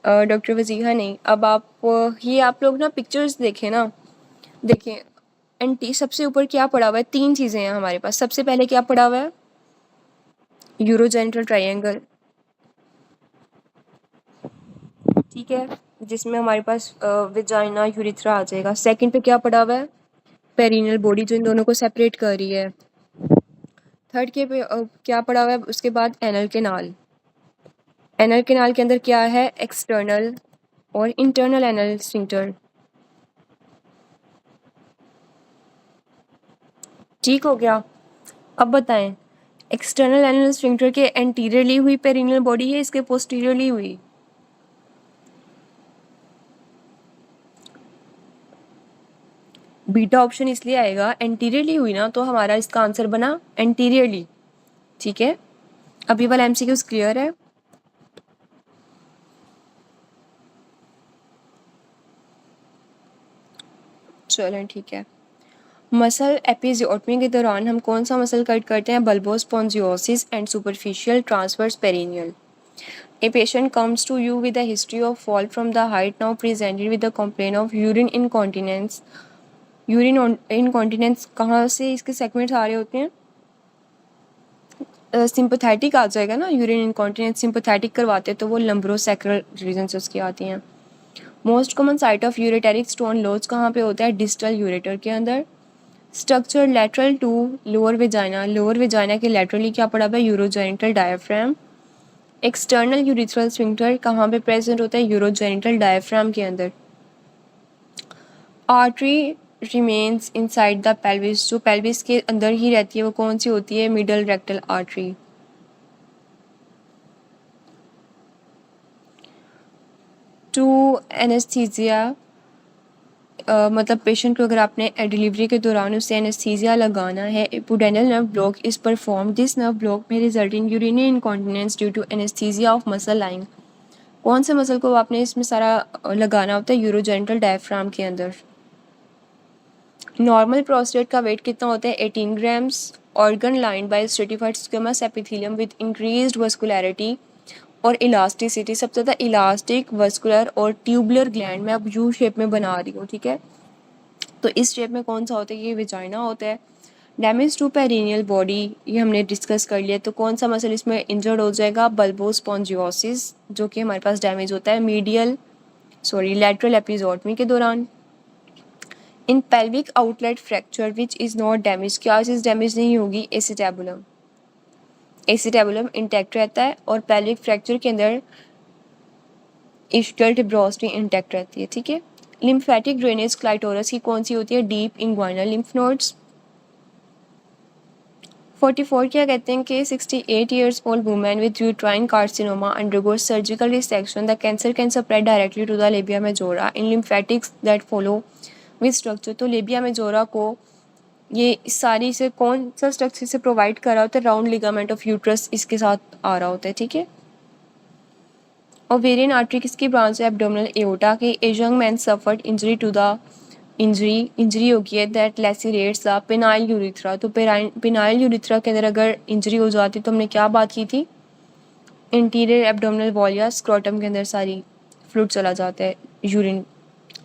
डॉक्टर वजीहा नहीं। अब आप ये आप लोग ना पिक्चर्स देखें ना, देखें। एंटी सबसे ऊपर क्या पड़ा हुआ है? तीन चीज़ें हैं हमारे पास। सबसे पहले क्या पड़ा हुआ है? यूरोजेनिटल ट्रायंगल, ठीक है, जिसमें हमारे पास विजाइना यूरिथ्रा आ जाएगा। सेकंड पे क्या पड़ा हुआ है? पेरिनियल बॉडी जो इन दोनों को सेपरेट कर रही है। थर्ड के पे क्या पड़ा हुआ है उसके बाद? Anal canal. एनल केनाल के अंदर क्या है? एक्सटर्नल और इंटरनल एनल स्फिंक्टर, ठीक हो गया। अब बताएं, एक्सटर्नल एनल स्फिंक्टर के एंटीरियरली हुई पेरिनियल बॉडी है, इसके पोस्टीरियरली हुई? बीटा ऑप्शन इसलिए आएगा, एंटीरियरली हुई ना, तो हमारा इसका आंसर बना एंटीरियरली, ठीक है। अभी वाला एमसीक्यूज क्लियर है? चलें, ठीक है। मसल एपिजियोटमी के दौरान हम कौन सा मसल कट करते हैं? Bulbospongiosus and superficial transverse perineal. A patient comes to you with a history of fall from the height, now presented with a complaint of urine incontinence. Urine incontinence कहाँ से इसके सेगमेंट्स आ रहे होते हैं? Sympathetic आ जाएगा ना, यूरिन इनकॉन्टिनेंस सिंपथेटिक करवाते हैं तो वो लंब्रोसैक्रल रीजन से उसकी आती हैं। Most common site of ureteric stone lodge कहाँ पे होता है? डिस्टल यूरेटर के अंदर। Structure lateral to lower vagina, lower vagina के लेटरली क्या पड़ा हुआ है? Urogenital diaphragm. External urethral sphincter कहाँ पे प्रेजेंट होता है? यूरोजेनिटल डायफ्राम के अंदर। Artery remains inside the pelvis, जो पेल्विस के अंदर ही रहती है वो कौन सी होती है? Middle rectal artery. To anaesthesia, मतलब पेशेंट को अगर आपने डिलीवरी के दौरान उसे एनेस्थीसिया लगाना है, epidural nerve block is perform, this nerve block में result in urinary incontinence due to anaesthesia of muscle lying. कौन से मसल को आपने इसमें सारा लगाना होता है? यूरोजेनिटल डायफ्राम के अंदर। नॉर्मल प्रोस्टेट का वेट कितना होता है? 18 grams. Organ lined by stratified squamous epithelium with increased vascularity और इलास्टिसिटी। सबसे ज़्यादा इलास्टिक, वस्कुलर और ट्यूबुलर ग्लैंड मैं अब यू शेप में बना रही हूँ, ठीक है? तो इस शेप में कौन सा होता है? ये विजाइना होता है। डैमेज टू पेरिनियल बॉडी, ये हमने डिस्कस कर लिया। तो कौन सा मसल इसमें इंजर्ड हो जाएगा? बल्बोस्पॉन्जियोसिस, जो कि हमारे पास डैमेज होता है लैटरल एपिजोटमी के दौरान। In pelvic outlet fracture which is not damage, क्या चीज़ डैमेज नहीं होगी? एसिटेबुलम। एसिटेबुलम इंटैक्ट रहता है और पेल्विक फ्रैक्चर के अंदर इश्कियल टिब्रोस्टी इंटैक्ट रहती है, ठीक है? लिम्फेटिक ड्रेनेज क्लाइटोरस की कौन सी होती है? Deep inguinal lymph nodes. 44 क्या कहते हैं कि 68 years old woman with uterine carcinoma undergoes surgical resection. The cancer can spread directly to the labia majora in lymphatics that follow with structure. तो labia majora को ये सारी से कौन सा स्ट्रक्चर से प्रोवाइड कर रहा होता है? राउंड लिगामेंट ऑफ यूट्रस इसके साथ आ रहा होता है, ठीक है? ओवेरियन आर्टरी किसकी ब्रांच है? एब्डोमिनल एओर्टा के। A young man suffered injury to the injury होगी है that lacerates the penile urethra. तो पेनाइल यूरिथ्रा के अंदर अगर इंजरी हो जाती तो हमने क्या बात की थी? इंटीरियर एब्डोमिनल वॉल या स्क्रोटम के अंदर सारी फ्लूइड चला जाता है, यूरिन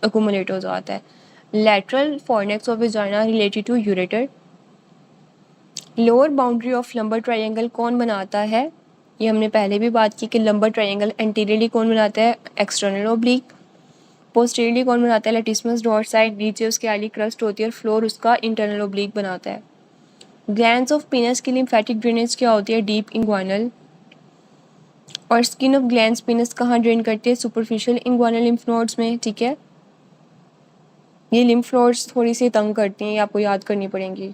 अकुमुलेट हो जाता है। Lateral fornix of vagina related to ureter. Lower boundary of lumbar triangle कौन बनाता है? ये हमने पहले भी बात की कि लंबर ट्रायंगल एंटीरियरली कौन बनाता है? External oblique. पोस्टीरियरली कौन बनाता है? Latissimus dorsi. नीचे उसके आली क्रस्ट होती है और फ्लोर उसका इंटरनल ओब्लिक बनाता है। ग्लैंड्स ऑफ पीनस की लिम्फेटिक ड्रेनेज क्या होती है? Deep inguinal. और स्किन ऑफ ग्लैंड्स पीनस कहाँ ड्रेन करती है? सुपरफिशियल इंग्वाइनल लिम्फ नोड्स में, ठीक है? ये लिम्फ नोड्स थोड़ी सी तंग करती हैं, ये आपको याद करनी पड़ेंगी।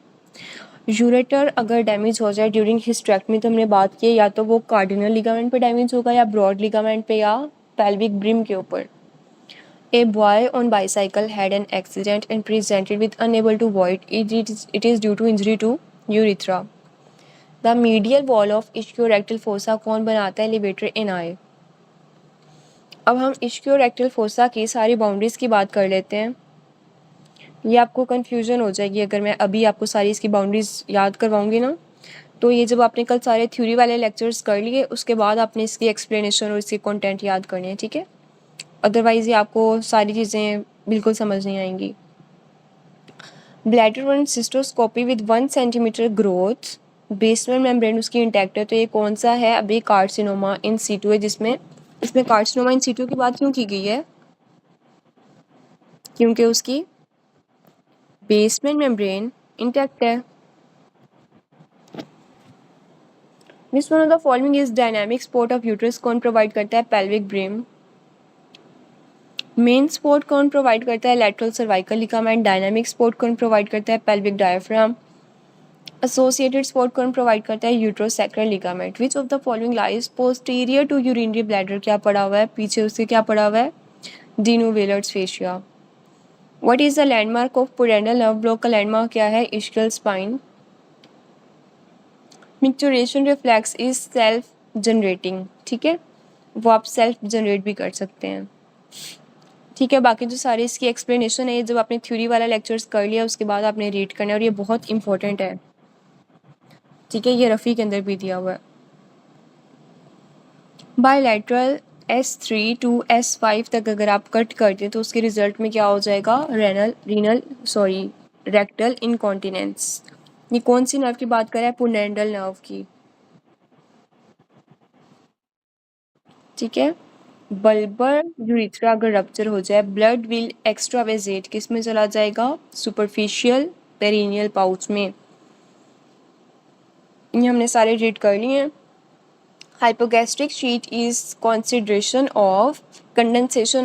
यूरेटर अगर डैमेज हो जाए ड्यूरिंग हिस्टेरेक्टमी, तो हमने बात की या तो वो कार्डिनल लिगामेंट पे डैमेज होगा या ब्रॉड लिगामेंट पे या पेल्विक ब्रिम के ऊपर। A boy on bicycle had an accident and presented with unable to void. It is due to injury to urethra. The medial wall of ischiorectal fossa कौन बनाता है? Levator ani. अब हम ischiorectal fossa की सारी boundaries की बात कर लेते हैं। ये आपको कन्फ्यूजन हो जाएगी अगर मैं अभी आपको सारी इसकी बाउंड्रीज याद करवाऊंगी ना। तो ये जब आपने कल सारे थ्योरी वाले लेक्चर्स कर लिए उसके बाद आपने इसकी एक्सप्लेनेशन और इसके कंटेंट याद करने हैं, ठीक है? अदरवाइज़ ये आपको सारी चीज़ें बिल्कुल समझ नहीं आएंगी। Bladder one cystoscopy with 1 centimetre growth, basement membrane उसकी इंटैक्ट है, तो ये कौन सा है? अभी कार्सिनोमा इन सीटू है, जिसमें इसमें कार्सिनोमा इन सीटू की बात क्यों की गई है? क्योंकि उसकी बेसमेंट मेम्ब्रेन इंटैक्ट है। Which one of the following is dynamic support of uterus कौन प्रोवाइड करता है? Pelvic brim. मेन सपोर्ट कौन प्रोवाइड करता है? Lateral cervical ligament. Dynamic support कौन प्रोवाइड करता है? Pelvic diaphragm. एसोसिएटेड सपोर्ट कौन प्रोवाइड करता है? Uterosacral ligament. Which of the following lies posterior to urinary bladder, क्या पड़ा हुआ है पीछे उसके? क्या पड़ा हुआ है? Denonvilliers fascia. What is the landmark of pudendal nerve block का लैंडमार्क क्या है? Ischial spine. Micturition reflex is self generating, ठीक है? वो आप सेल्फ जनरेट भी कर सकते हैं, ठीक है? बाकी जो सारी इसकी एक्सप्लेनेशन है जब आपने थ्योरी वाला लेक्चर्स कर लिया उसके बाद आपने रीड करना है और ये बहुत इंपॉर्टेंट है, ठीक है? ये रफ़ी के अंदर भी दिया हुआ है। बायलैटरल S3 to S5 तक अगर आप कट कर दें तो उसके रिजल्ट में क्या हो जाएगा? Rectal incontinence. ये कौन सी नर्व की बात कर रहा है? पुडेंडल नर्व की, ठीक है? बल्बर यूरिथ्रा अगर रप्चर हो जाए, ब्लड विल एक्स्ट्रावेजेट किस में चला जाएगा? सुपरफिशियल पेरिनियल पाउच में। ये हमने सारे रीड कर लिए हैं। Hypogastric sheet is condensation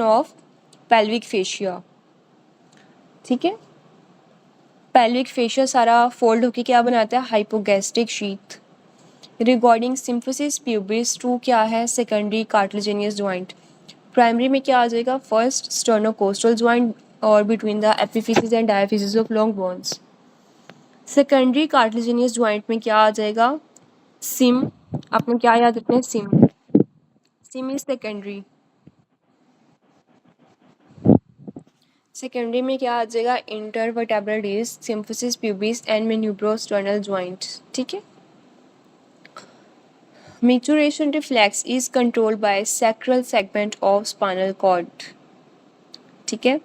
of pelvic fascia. ठीक है, pelvic fascia सारा फोल्ड होके क्या बनाता है, hypogastric sheath. Regarding symphysis pubis to क्या है, सेकेंडरी कार्टिलेजिनियस ज्वाइंट. प्राइमरी में क्या आ जाएगा, फर्स्ट स्टर्नोकोस्टल ज्वाइंट और between the epiphysis and diaphysis of long bones. Secondary cartilaginous joint में क्या आ जाएगा, सिम. आपने क्या याद रखना है, sym. Sym is secondary. Secondary में क्या आ जाएगा, intervertebral disc, symphysis pubis and manubriosternal joint. ठीक है. Maturation reflex is controlled by sacral segment of spinal cord. ठीक है.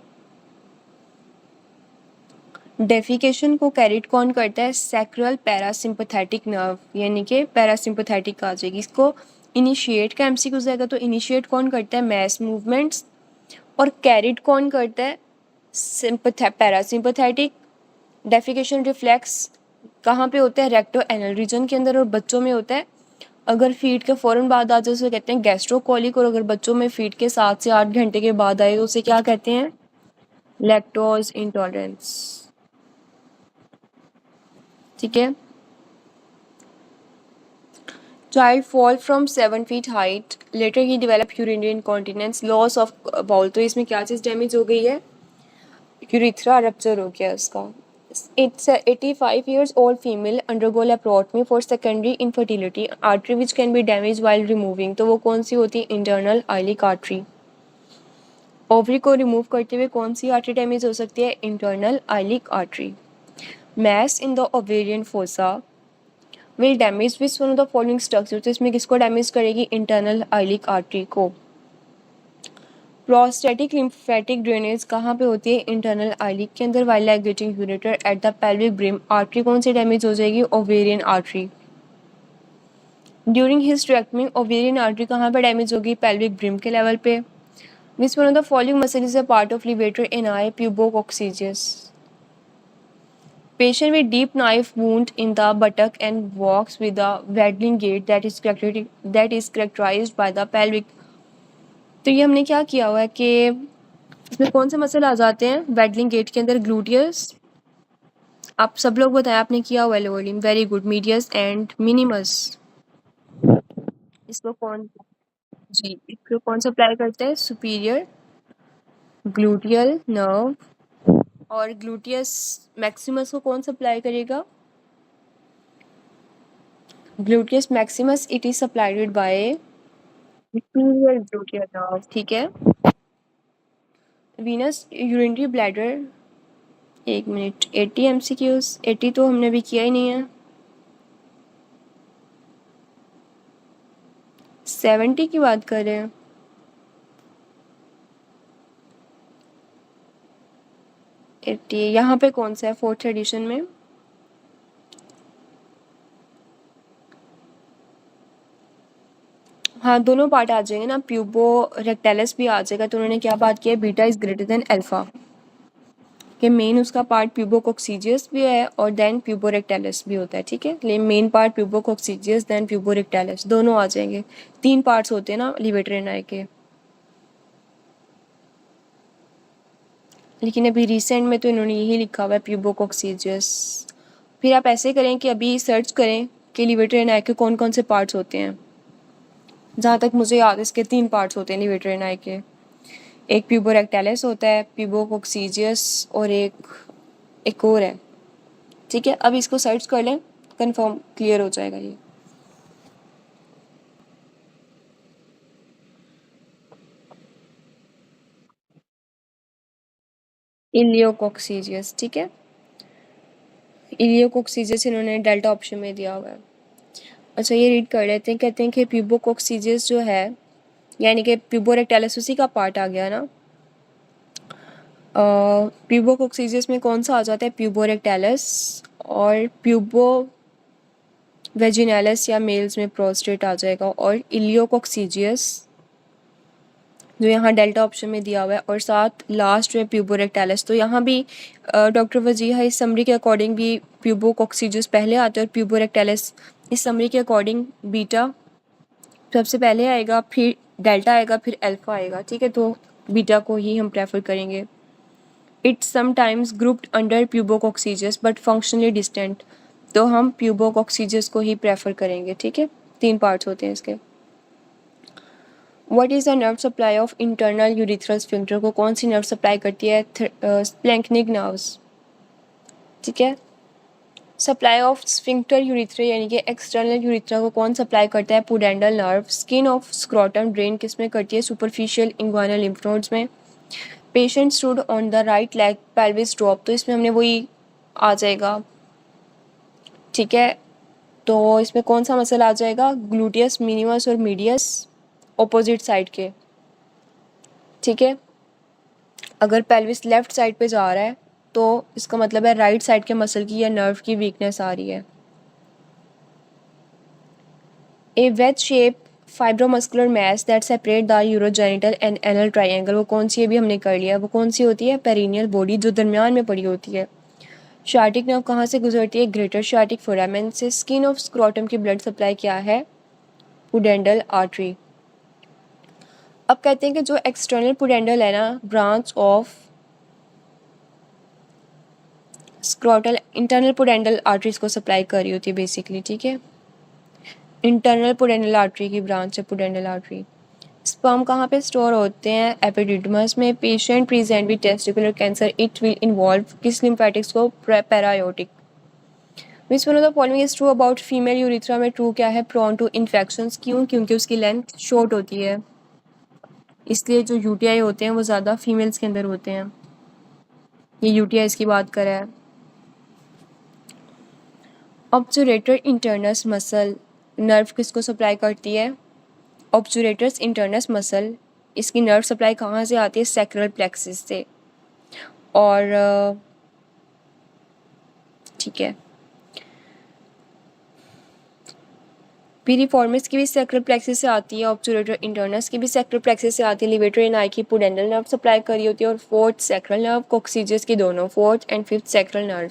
डेफिकेशन को कैरिड कौन करता है, सैक्रल पैरासिम्पथेटिक नर्व, यानी कि पैरासिम्पथेटिक आ जाएगी. इसको इनिशिएट का एमसीक्यू जाएगा, तो इनिशिएट कौन करता है, मैस मूवमेंट्स. और कैरिड कौन करता है, पैरासिम्पथेटिक. डेफिकेशन रिफ्लेक्स कहाँ पे होता है, रेक्टो एनल रीजन के अंदर, और बच्चों में होता है अगर फीड के फ़ौरन बाद आ जाए उसे कहते हैं गैस्ट्रोकोलिक, और अगर बच्चों में फीड के 7 से 8 घंटे के बाद आए तो उसे क्या कहते हैं, लैक्टोज इंटॉलरेंस. ठीक है. Child fall from 7 feet height, later ही develop urinary incontinence, loss of bowel. तो इसमें क्या चीज़ डैमेज हो गई है, यूरिथ्रा रप्चर हो गया उसका. It's a 85 years old female undergo laparotomy for secondary infertility. Artery which can be damaged while removing. तो वो कौन सी होती है, इंटरनल आइलिक आर्टरी. ओवरी को रिमूव करते हुए कौन सी आर्टरी डैमेज हो सकती है, internal iliac artery. Mass in the ovarian fossa will damage which one of the following structure. तो इसमें किसको डैमेज करेगी, इंटरनल आइलिक आर्टरी को. प्रोस्टेटिक लिम्फेटिक ड्रेनेज कहाँ पे होती है, इंटरनल आइलिक के अंदर. While getting ureter at the pelvic brim, artery कौन सी डैमेज हो जाएगी, ovarian artery. During hysterectomy ovarian artery कहाँ पे डैमेज होगी, पेल्विक ब्रिम के लेवल पे. Which one of the following muscle is a part of levator ani, pubococcygeus. Patient with deep knife wound in the buttock and walks with a waddling gait that is characterized by the pelvic. तो ये हमने क्या किया हुआ है कि इसमें कौन से मसल आ जाते हैं, वेडलिंग गेट के अंदर ग्लूटियस. आप सब लोग बताएं आपने किया हुआ है lower limb, very good. Medius and minimus. इसको कौन, जी इसको कौन सप्लाई करता है, सुपीरियर ग्लूटियल नर्व. और ग्लूटियस मैक्सिमस को कौन सप्लाई करेगा, gluteus Maximus it is supplied by superior gluteal nerve. ठीक है. वीनस यूरिनरी ब्लैडर, एक मिनट, 80 MCQs, 80 तो हमने भी किया ही नहीं है. 70 की बात कर रहे हैं. एट्टी यहाँ पे कौन सा है, 4th एडिशन में. हाँ दोनों पार्ट आ जाएंगे ना, प्यूबो रेक्टेलस भी आ जाएगा. तो उन्होंने क्या बात की है, beta is greater than alpha, कि मेन उसका पार्ट प्यूबोकोक्सीजियस भी है और देन प्यूबोरेक्टेलस भी होता है. ठीक है, लेकिन मेन पार्ट प्यूबोकोक्सीजियस देन प्यूबोरेक्टेलस दोनों आ जाएंगे. 3 पार्ट्स होते हैं ना लिवेटर एनाई के. लेकिन अभी रिसेंट में तो इन्होंने यही लिखा हुआ है प्यूबोकोक्सीजियस. फिर आप ऐसे करें कि अभी सर्च करें कि लिवेटर एनाई के कौन कौन से पार्ट्स होते हैं. जहाँ तक मुझे याद है इसके 3 पार्ट्स होते हैं लिवेटर एनाई के. एक प्यूबोरेक्टेलस होता है, प्यूबोकोक्सीजियस, और एक और है. ठीक है, अब इसको सर्च कर लें, कंफर्म क्लियर हो जाएगा ये. इलियोकोक्सीजियस. ठीक है, इलियोकोक्सीजियस इन्होंने डेल्टा ऑप्शन में दिया हुआ है. अच्छा ये रीड कर लेते हैं. कहते हैं कि प्यूबोकोक्सीजियस जो है, यानी कि प्यूबोरेक्टेलस उसी का पार्ट आ गया ना. प्यूबोकोक्सीजियस में कौन सा आ जाता है, प्यूबोरेक्टेलस. और प्यूबो वेजिनैलिस या मेल्स में प्रोस्टेट आ जाएगा. और इलियोकोक्सीजियस जो यहाँ डेल्टा ऑप्शन में दिया हुआ है, और साथ लास्ट में प्यूबोरेक्टेलस. तो यहाँ भी डॉक्टर वजीहा इस समरी के अकॉर्डिंग भी प्यूबोकोक्सीजियस पहले आते हैं और प्यूबोरेक्टेलस इस समरी के अकॉर्डिंग बीटा सबसे पहले आएगा, फिर डेल्टा आएगा, फिर अल्फा आएगा, ठीक है। तो बीटा को ही हम प्रेफर करेंगे। It's sometimes grouped under pubococcygeus but functionally distant, तो हम प्यूबोकॉक्सीजियस को ही प्रेफर करेंगे, ठीक है। 3 पार्ट्स होते हैं इसके। What is the nerve supply of internal urethral sphincter, को कौन सी नर्व सप्लाई करती है? स्प्लैंक्निक नर्व्स, ठीक है। सप्लाई ऑफ स्फिंक्टर यूरिथ्रा यानी कि एक्सटर्नल यूरिथ्रा को कौन सप्लाई करता है? Pudendal nerve. Skin of scrotum drain किस में करती है? सुपरफिशियल इंग्वानल लिम्फ नोड्स में। Patient stood on the right leg pelvis drop, तो इसमें हमने वही आ जाएगा, ठीक है। तो इसमें कौन सा मसल आ जाएगा? ग्लूटियस मिनिमस और मीडियस, ऑपोजिट साइड के, ठीक है। अगर पेल्विस लेफ्ट साइड पे जा रहा है तो इसका मतलब है राइट साइड के मसल की या नर्व की वीकनेस आ रही है। A wedge shape fibromuscular mass that separate the urogenital and anal triangle, वो कौन सी है? भी हमने कर लिया। वो कौन सी होती है? पेरिनियल बॉडी, जो दरमियान में पड़ी होती है। शार्टिक नर्व कहाँ से गुजरती है? ग्रेटर शार्टिक फोरामेन से। स्किन ऑफ स्क्रोटम की ब्लड सप्लाई क्या है? Pudendal artery. अब कहते हैं कि जो एक्सटर्नल पुडेंडल है ना, branch of scrotal internal pudendal arteries को सप्लाई कर रही होती है बेसिकली, ठीक है। इंटरनल पुडेंडल आर्टरी की ब्रांच है पुडेंडल आर्टरी। स्पर्म कहाँ पे स्टोर होते हैं? एपिडिडमस में। Patient present with testicular cancer, it will involve किस लिम्फेटिक्स को? पैरायोटिक। विच one of the following is true about female urethra में ट्रू क्या है? प्रोन टू इन्फेक्शंस, क्यों? क्योंकि उसकी लेंथ शॉर्ट होती है, इसलिए जो यूटीआई होते हैं वो ज़्यादा फीमेल्स के अंदर होते हैं। ये यूटीआई इसकी बात कर रहा है। ऑब्चुरेटर इंटरनस मसल नर्व किसको सप्लाई करती है? ऑब्चुरेटर्स इंटरनस मसल, इसकी नर्व सप्लाई कहाँ से आती है? सैक्रल प्लेक्सिस से। और ठीक है, पीरिफॉर्मिस की भी सैक्रल प्लेक्सिस से आती है, ऑब्चुरेटर इंटरनस की भी सैक्रल प्लेक्सिस से आती है। लिवेटर इन आई की पुडेंडल नर्व सप्लाई करी होती है। और फोर्थ सैक्रल नर्व, कोक्सीजियस की दोनों, fourth and fifth sacral nerve.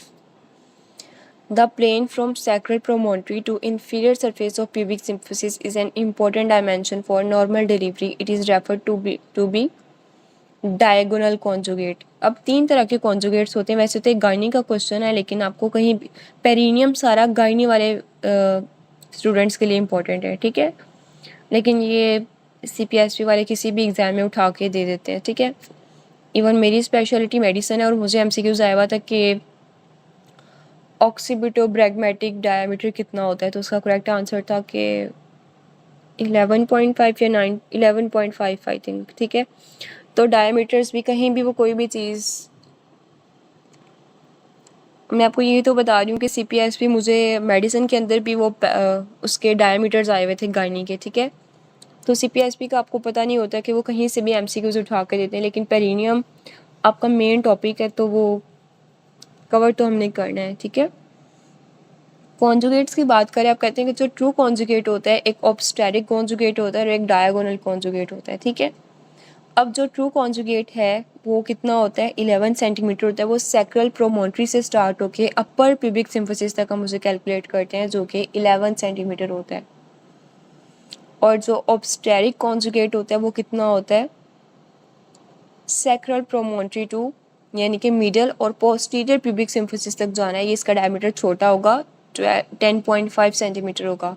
The plane from sacral promontory to inferior surface of pubic symphysis is an important dimension for normal delivery. It is referred to be diagonal conjugate. अब 3 तरह के conjugates होते हैं। वैसे तो एक gynae का question है, लेकिन आपको कहीं पेरिनियम सारा गायनी वाले स्टूडेंट्स के लिए इम्पोर्टेंट है, ठीक है। लेकिन ये CPSP वाले किसी भी एग्ज़ाम में उठा के दे देते हैं, ठीक है। इवन मेरी स्पेशलिटी मेडिसिन है और मुझे MCQs आया हुआ था कि ऑक्सीबिटोब्रैगमेटिक डायमीटर कितना होता है, तो उसका करेक्ट आंसर था कि 11.5 या 9, 11.5 आई थिंक, ठीक है। तो डायमीटर्स भी कहीं भी वो कोई भी चीज़, मैं आपको यही तो बता रही हूँ कि CPSP मुझे मेडिसिन के अंदर भी वो उसके डायमीटर्स आए हुए थे गायनी के, ठीक है। तो CPSP का आपको पता नहीं होता कि वो कहीं से भी MCQs उठा के देते हैं, लेकिन पेरिनियम आपका मेन टॉपिक है तो वो कवर तो हमने करना है, ठीक है। कॉन्जुगेट्स की बात करें, आप कहते हैं कि जो ट्रू कॉन्जुगेट होता है, एक ऑब्स्टेरिक कॉन्जुगेट होता है और एक डायगोनल कॉन्जुगेट होता है, ठीक है। अब जो ट्रू कॉन्जुगेट है वो कितना होता है? 11 सेंटीमीटर होता है। वो सैक्रल प्रोमोनट्री से स्टार्ट होके अपर प्यूबिक सिम्फिसिस तक हम उसे कैलकुलेट करते हैं, जो कि 11 सेंटीमीटर होता है। और जो ऑब्स्टेरिक कॉन्जुगेट होता है वो कितना होता है? सैक्रल प्रोमोनट्री टू यानी कि मिडल और पोस्टीरियर प्यूबिक सिम्फिसिस तक जाना है, ये इसका डायमीटर छोटा होगा, 10.5 सेंटीमीटर होगा।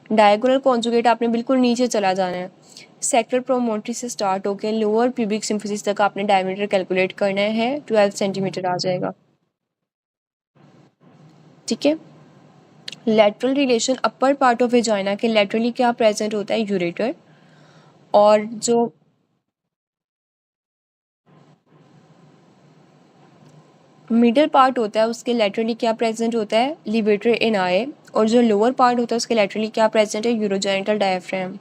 डायगोनल कॉन्जुगेट आपने बिल्कुल नीचे चला जाना है, सैक्रल प्रोमोनट्री से स्टार्ट होकर लोअर प्यूबिक सिम्फिसिस तक आपने डायमीटर कैलकुलेट करना है, 12 सेंटीमीटर आ जाएगा, ठीक है। Lateral relation upper part of vagina के लेटरली क्या प्रेजेंट होता है? यूरेटर। और जो मिडल पार्ट होता है उसके लेटरली क्या प्रेजेंट होता है? लिवेटर इन आई। और जो लोअर पार्ट होता है उसके लेटरली क्या प्रेजेंट है? Urogenital diaphragm.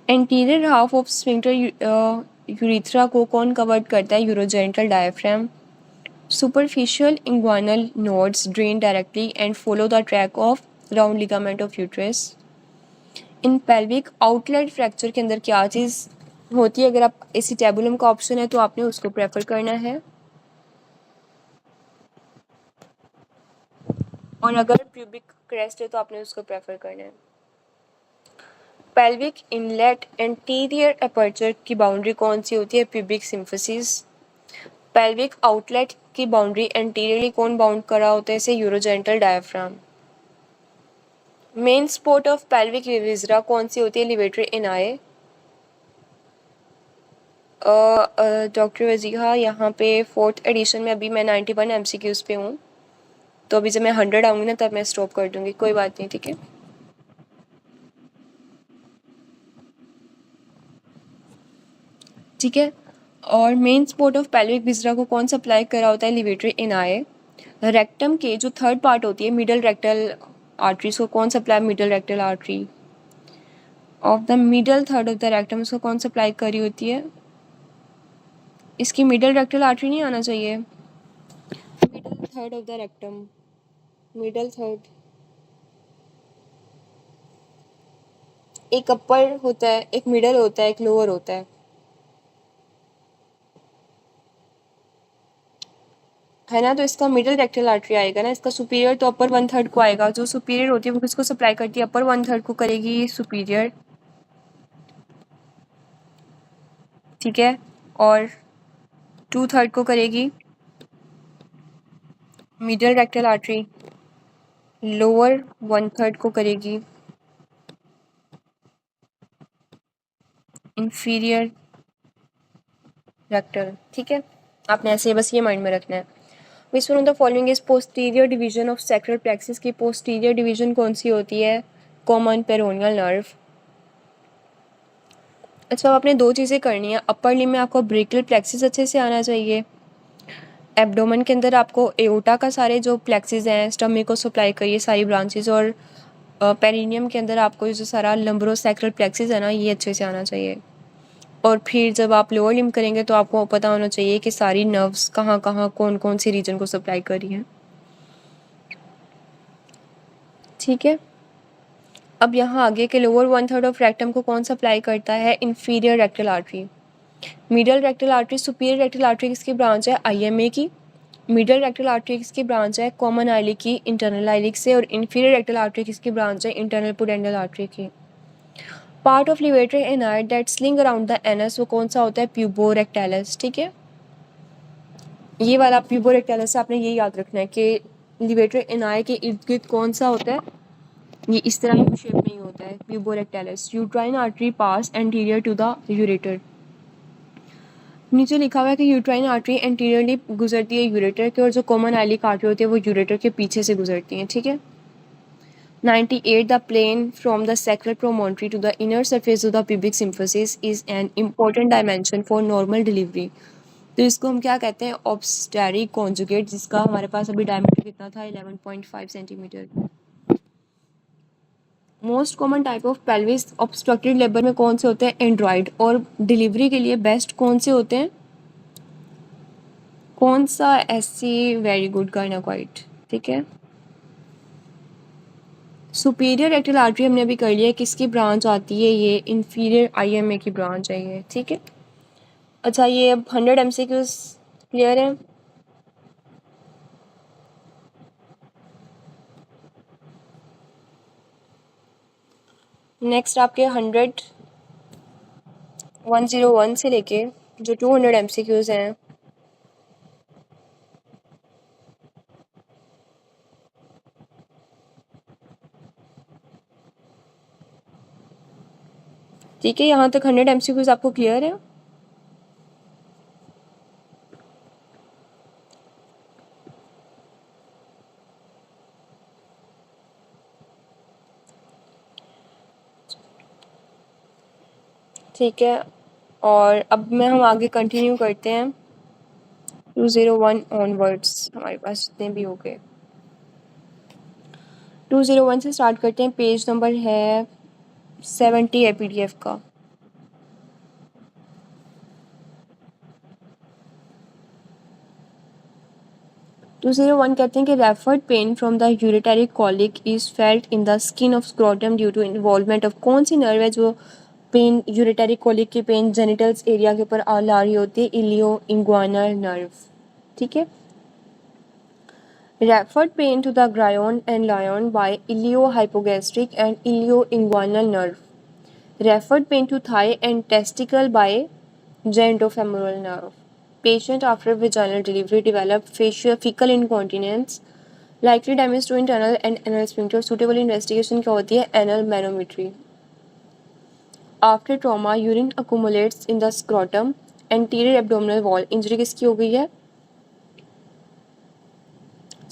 Anterior half of sphincter urethra को कौन कवर करता है? Urogenital diaphragm. Superficial inguinal nodes drain directly and follow the track of round ligament of uterus. In pelvic outlet fracture के अंदर क्या चीज़ होती है? अगर आप एसिटेबुलम का ऑप्शन है तो आपने उसको प्रेफर करना है, और अगर प्यूबिक क्रेस्ट है तो आपने उसको प्रेफर करना है। पेल्विक इनलेट एंटीरियर अपर्चर की बाउंड्री कौन सी होती है? Pubic symphysis. पेल्विक आउटलेट की बाउंड्री एंटीरियरली कौन बाउंड करा होता है? इसे urogenital diaphragm. Main support of pelvic viscera कौन सी होती है? लिवेटरी इनाए। डॉक्टर वजीहा, यहाँ पे 4th एडिशन में अभी मैं 91 MCQs पे हूँ, तो अभी जब मैं 100 आऊँगी ना तब मैं स्टॉप कर दूँगी, कोई बात नहीं, ठीक है। ठीक है। और मेन स्पोर्ट ऑफ पेल्विक विजरा को कौन सप्लाई करा होता है? लिवेटरी इनाए। रेक्टम के जो थर्ड पार्ट होती है मिडल रेक्टल आर्टरीज को कौन supply? Middle rectal artery. Of the middle third of the rectum उसको कौन सप्लाई करी होती है? इसकी मिडल रेक्टल आर्टरी नहीं आना चाहिए। Middle third of the rectum, middle third. एक अपर होता है, एक मिडल होता है, एक लोअर होता है ना? तो इसका मिडल रेक्टल आर्टरी आएगा ना। इसका सुपीरियर तो अपर 1/3 को आएगा। जो सुपीरियर होती है वो किसको सप्लाई करती है? अपर 1/3 को करेगी सुपीरियर, ठीक है। और 2/3 को करेगी मिडल रेक्टल आर्टरी। लोअर 1/3 को करेगी इंफीरियर रेक्टल, ठीक है। आपने ऐसे बस ये माइंड में रखना है। Which one of the following is posterior division of sacral plexus की पोस्टीरियर डिवीजन कौन सी होती है? Common peroneal nerve. अच्छा, अब आपने दो चीज़ें करनी है। अपर लिम में आपको ब्रेकियल प्लेक्सिस अच्छे से आना चाहिए। एब्डोमेन के अंदर आपको एओटा का सारे जो प्लेक्सिस हैं स्टमक को सप्लाई करिए सारी ब्रांचेस। और पेरिनियम के अंदर आपको जो सारा लंबरोसैक्रल प्लेक्सिस है ना, ये अच्छे से आना चाहिए। और फिर जब आप लोअर लिम करेंगे तो आपको पता होना चाहिए कि सारी नर्व्स कहाँ कहाँ कौन कौन सी रीजन को सप्लाई कर रही हैं, ठीक है। अब यहाँ आगे के लोअर 1/3 ऑफ रेक्टम को कौन सप्लाई करता है? Inferior rectal artery. Middle rectal artery, superior rectal artery किसकी ब्रांच है? आईएमए की। मिडल रेक्टल आर्टरी किसकी ब्रांच है? कॉमन आइलिक की, इंटरनल आइलिक से। और इंफीरियर रेक्टल आर्टरी किसकी ब्रांच है? इंटरनल पुडेंडल आर्टरी की। Part of levator ani that sling around the anus वो कौन सा होता है? प्यूबोरेक्टैलस, ठीक है। ये वाला प्यूबोरेक्टैलस से आपने ये याद रखना है कि लिवेटरी एनाई के इर्द गिर्द कौन सा होता है? ये इस तरह की शेप में ही होता है, puborectalis. Uterine artery pass anterior to the ureter. नीचे लिखा हुआ है कि यूट्राइन आर्टरी एंटीरियरली गुजरती है यूरेटर के, और जो कॉमन आइलिक आर्टरी होती है वो यूरेटर के पीछे से गुजरती है, ठीक है। 98 the plane from the sacral promontory to the inner surface of the pubic symphysis is an important dimension for normal delivery। तो इसको हम क्या कहते हैं? ऑब्स्टेरिक कॉन्जुगेट, जिसका हमारे पास अभी डायमीटर कितना था? 11.5 centimetre. Most common type of pelvis obstructed labour में कौन से होते हैं? एंड्रॉइड। और डिलीवरी के लिए बेस्ट कौन से होते हैं? कौन सा? एससी, वेरी गुड, गायनाकॉइड, ठीक है। सुपीरियर रेक्टल आर्टरी हमने अभी कर लिया है, किसकी ब्रांच आती है? ये इंफीरियर आईएमए की ब्रांच है ये, ठीक है। अच्छा, ये अब 100 MCQs क्लियर है? नेक्स्ट आपके 101 से लेके जो 200 MCQs हैं, ठीक है। यहाँ तक 100 MCQs आपको क्लियर है? ठीक है। और अब मैं हम आगे कंटिन्यू करते हैं 201 ऑनवर्ड्स, हमारे पास जितने भी हो गए। 201 से स्टार्ट करते हैं। पेज नंबर है 70 है PDF का। 201 कहते हैं कि referred pain from the ureteric colic is felt in the skin of scrotum due to involvement of कौन सी नर्व है जो पेन, यूरिटरी कॉलिक की पेन जेनिटल्स एरिया के ऊपर आ रही होती है? इलियो इंग्वानल नर्व, ठीक है। Referred pain to the groin and loin by iliohypogastric and ilioinguinal nerve. Referred pain to thigh and testicle by genitofemoral nerve. Patient after vaginal delivery develop facial fecal incontinence, likely damage to internal and anal sphincter. Suitable investigation क्या होती है? Anal manometry. After trauma, urine accumulates in the scrotum, anterior abdominal wall. Injury किसकी हो गई है?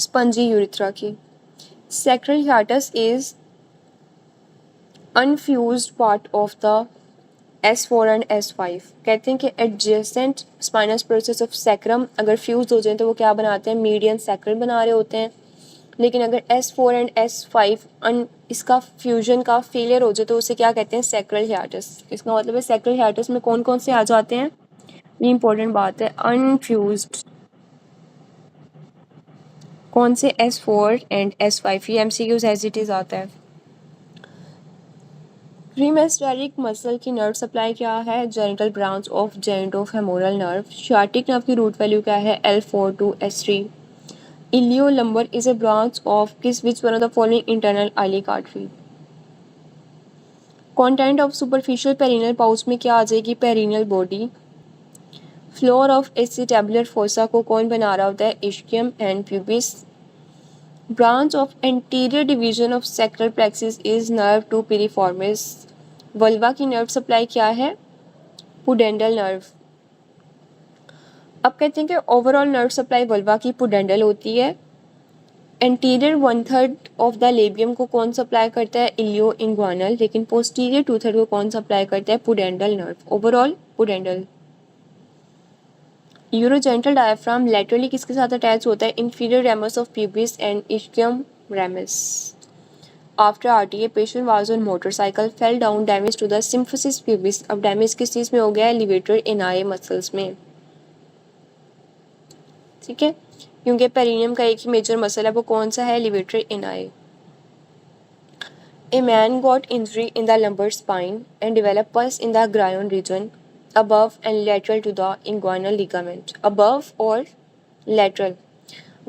Spongy urethra की. Sacral hiatus is unfused part of the S4 and S5. कहते हैं कि adjacent spinous process of sacrum अगर फ्यूज हो जाए तो वो क्या बनाते हैं? मीडियन सैक्रल बना रहे होते हैं. लेकिन अगर S4 एंड S5 इसका फ्यूजन का फेलियर हो जाए तो उसे क्या कहते हैं? सैक्रल हियाटस. इसका मतलब है सैक्रल हियाटस में कौन कौन से आ जाते हैं? ये इंपॉर्टेंट बात है. अनफ्यूज्ड कौन से? S4 and S5. ये MCQs एज इट इज आता है. प्रीमेस्टेरिक मसल की नर्व सप्लाई क्या है? Genital branch of genitofemoral nerve. Sciatic nerve की रूट वैल्यू क्या है? L4 to S3. Iliolumbar is a branch of किस which one of the following internal iliac artery. Content of superficial perineal pouch में क्या आ जाएगी? Perineal body. Floor of acetabular fossa को कौन बना रहा होता है? Ischium and pubis. Branch of anterior division of sacral plexus is nerve to piriformis. Vulva की नर्व सप्लाई क्या है? Pudendal nerve. अब कहते हैं कि ओवरऑल नर्व सप्लाई वल्वा की पुडेंडल होती है. एंटीरियर 1/3 ऑफ द लेबियम को कौन सप्लाई करता है? इलियो इंग्वानल. लेकिन पोस्टीरियर 2/3 को कौन सप्लाई करता है? Pudendal nerve. Overall pudendal. Urogenital diaphragm laterally किसके साथ अटैच होता है? Inferior ramus of pubis and ischium ramus. After RTA patient was on motorcycle, fell down, damage to the symphysis pubis. अब डैमेज किस चीज़ में हो गया? एलिवेटर इनाए मसल्स में. ठीक है, क्योंकि पेरिनियम का एक ही मेजर मसल है, वो कौन सा है? Elevator इनाए. A man got injury in the lumbar spine and developed pus in the gryon region above and lateral to the inguinal ligament. Above or lateral.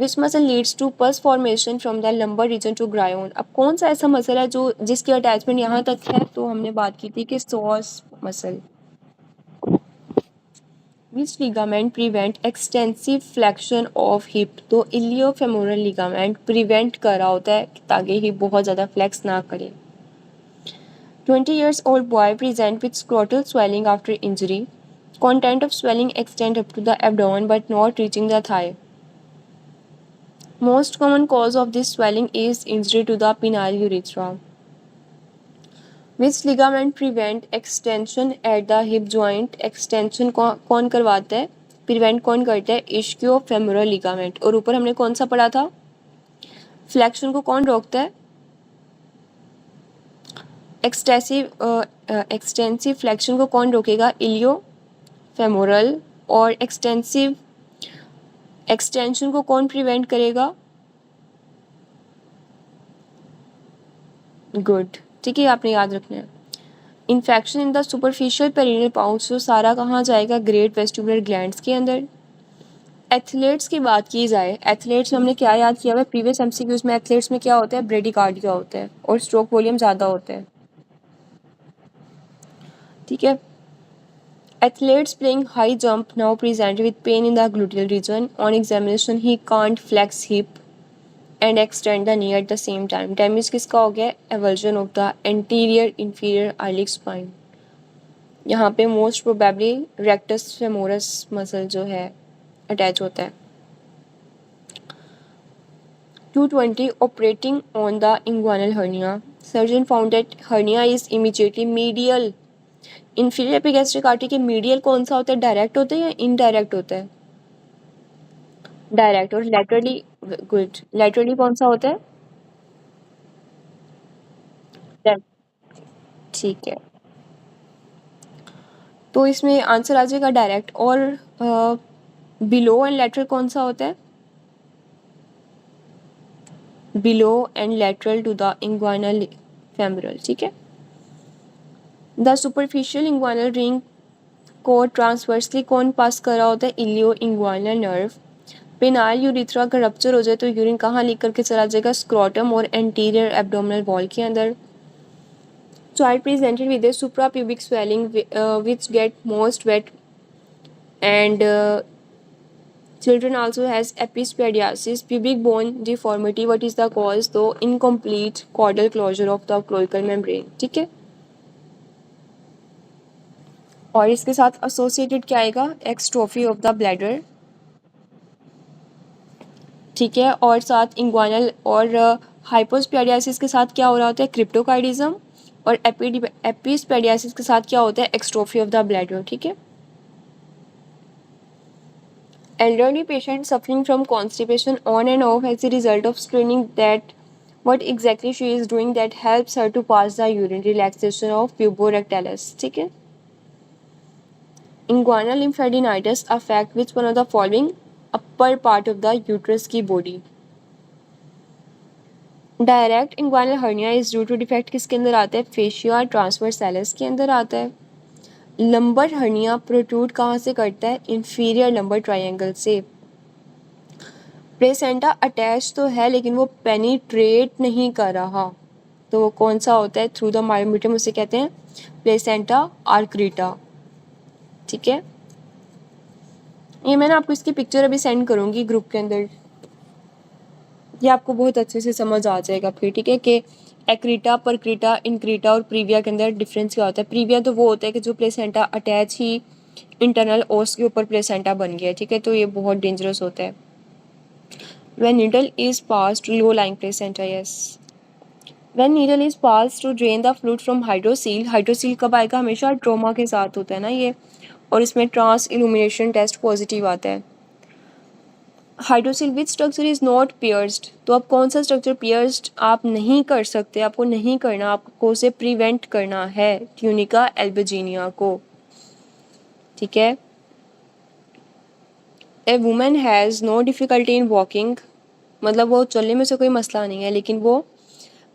Which muscle leads to pus formation from the lumbar region to gryon? अब कौन सा ऐसा muscle है जो जिसकी attachment यहाँ तक है? तो हमने बात की थी कि psoas muscle. Which ligament prevent extensive flexion of hip? तो इलियोफेमोरल लिगामेंट प्रिवेंट कर रहा होता है ताकि हिप बहुत ज़्यादा फ्लेक्स ना करे. 20 years old boy present with scrotal swelling after injury. Content of swelling extend up to the abdomen but not reaching the thigh. Most common cause of this swelling is injury to the penile urethra. Which ligament prevent extension at the hip joint? Extension कौन करवाता है? Prevent कौन करता है? इश्कियोफेमोरल ligament. और ऊपर हमने कौन सा पढ़ा था? फ्लेक्शन को कौन रोकता है? एक्सटेंसिव फ्लेक्शन को कौन रोकेगा? इलियोफेमोरल. और एक्सटेंसिव एक्सटेंशन को कौन प्रिवेंट करेगा? गुड. ठीक है, आपने याद रखना है. Infection in the superficial perineal pouch, तो सारा कहाँ जाएगा? ग्रेट वेस्टिबुलर ग्लैंड्स के अंदर. एथलेट्स की बात की जाए, एथलेट्स में हमने क्या याद किया हुआ है? प्रीवियस MCQs में एथलेट्स में क्या होता है? ब्रेडिकार्डिया होता है और स्ट्रोक वॉल्यूम ज़्यादा होता है. ठीक है. Athletes playing high jump now present with pain in the gluteal region. On examination, he can't flex hip and extend the knee at the same time. Damage किसका हो गया? Avulsion of the anterior inferior iliac spine. यहाँ पे most probably rectus femoris muscle जो है attach होता है. 220 operating on the inguinal hernia. Surgeon found that hernia is immediately medial. Inferior epigastric artery के मीडियल कौन सा होता है? डायरेक्ट होता है या इनडायरेक्ट होता है? डायरेक्ट. और लैटरली, गुड, लैटरली कौन सा होता है? ठीक है, तो इसमें आंसर आ जाएगा डायरेक्ट. और बिलो एंड लैटरल कौन सा होता है? Below and lateral to the inguinal femoral. ठीक है. द सुपरफिशियल इंग्वाइनल रिंग को ट्रांसवर्सली कौन पास कर रहा होता है? Ilioinguinal nerve. Penile urethra का रप्चर हो जाए तो यूरिन कहाँ लीक करके चला जाएगा? स्क्रोटम और एंटीरियर एब्डोमिनल वॉल के अंदर. Child presented with a suprapubic swelling which get most wet, and children also has epispadiasis, pubic bone deformity. What is the cause? तो incomplete caudal closure of the cloacal membrane. ठीक है, और इसके साथ associated क्या आएगा? एक्सट्रोफी ऑफ द ब्लैडर. ठीक है, और साथ इंग्वानल और हाइपोस्पेडियासिस के साथ क्या हो रहा होता है? क्रिप्टोकार्डिज्म. और एपिस्पेडियासिस के साथ क्या होता है? एक्सट्रोफी ऑफ द ब्लैडर. ठीक है. Elderly patient suffering from constipation on and off as a result of straining that what exactly she is doing that helps her to pass the urine. Relaxation of puborectalis. ठीक है. Inguinal lymphadenitis affect which one of the following? Upper part of the uterus की body. Direct inguinal hernia is due to defect किसके अंदर आता है? Fascia transversalis के अंदर आता है. लंबर हर्निया प्रोट्रूड कहाँ से करता है? इंफीरियर लंबर ट्रायंगल से. प्लेसेंटा अटैच तो है लेकिन वो पेनिट्रेट नहीं कर रहा, तो वो कौन सा होता है? थ्रू द मायोमीडियम, उसे कहते हैं प्लेसेंटा आर्क्रीटा. ठीक है, ये मैंने आपको इसकी पिक्चर अभी सेंड करूँगी ग्रुप के अंदर, ये आपको बहुत अच्छे से समझ आ जाएगा फिर. ठीक है, कि एक्रीटा, परक्रीटा, इनक्रीटा और प्रीविया के अंदर डिफरेंस क्या होता है. प्रीविया तो वो होता है कि जो प्लेसेंटा अटैच ही इंटरनल ओस के ऊपर प्लेसेंटा बन गया. ठीक है, तो ये बहुत डेंजरस होता है. When needle is passed to low lying placenta, yes. When needle is passed to drain the fluid from hydrocele, hydrocele कब आएगा? हमेशा ट्रोमा के साथ होता है ना ये, और इसमें ट्रांस इल्यूमिनेशन टेस्ट पॉजिटिव आता है. Hydrocele which structure is not pierced, तो अब कौन सा स्ट्रक्चर पियर्स्ड आप नहीं कर सकते? आपको नहीं करना, आपको उसे प्रिवेंट करना है. ट्यूनिका एल्बजीनिया को. ठीक है. A women has no difficulty in walking, मतलब वो चलने में से कोई मसला नहीं है, लेकिन वो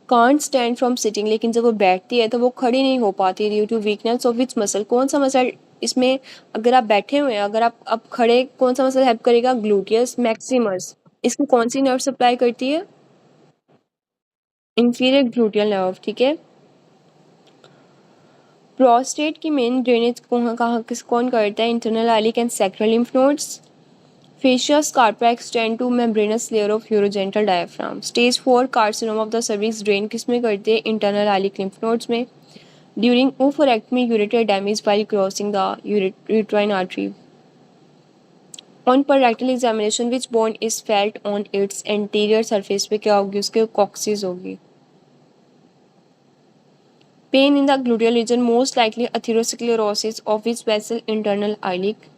कांट स्टैंड फ्रॉम सिटिंग, लेकिन जब वो बैठती है तो वो खड़ी नहीं हो पाती. Due to weakness of which muscle, कौन सा मसल इसमें? अगर आप बैठे हुए हैं, अगर आप अब खड़े, कौन सा मसल हेल्प करेगा? Gluteus Maximus. इसको कौन सी नर्व सप्लाई करती है? Inferior gluteal nerve. ठीक है. प्रोस्टेट की मेन ड्रेनेज कौन करता है? Internal iliac and sacral lymph nodes. Fascia scarpa extend to membranous layer of urogenital diaphragm. Stage 4 carcinoma of the cervix drain किसमें करते हैं? Internal iliac lymph nodes में. During oophorectomy, ureter damage while crossing the uterine artery. On rectal examination, which bone is felt on its anterior surface पे क्या होगी? उसके coccyx होगी. Pain in the gluteal region, most likely atherosclerosis of which vessel? Internal iliac.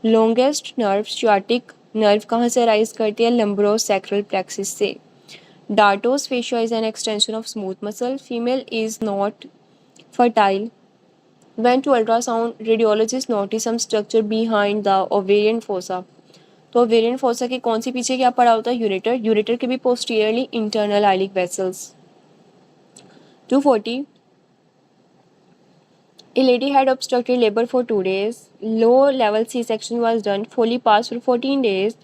Longest nerve sciatic nerve कहाँ से rise करती है? Lumbosacral plexus से. Dartos fascia is an extension of smooth muscle. Female is not fertile. When to ultrasound radiologist notice some structure behind the ovarian fossa, तो ovarian fossa के कौन सी पीछे क्या पड़ा होता है? यूरेटर. यूरेटर के भी posteriorly internal iliac vessels. 240. A lady had obstructed labor for 2 days. Low level C-section was done. Foley passed for 14 days.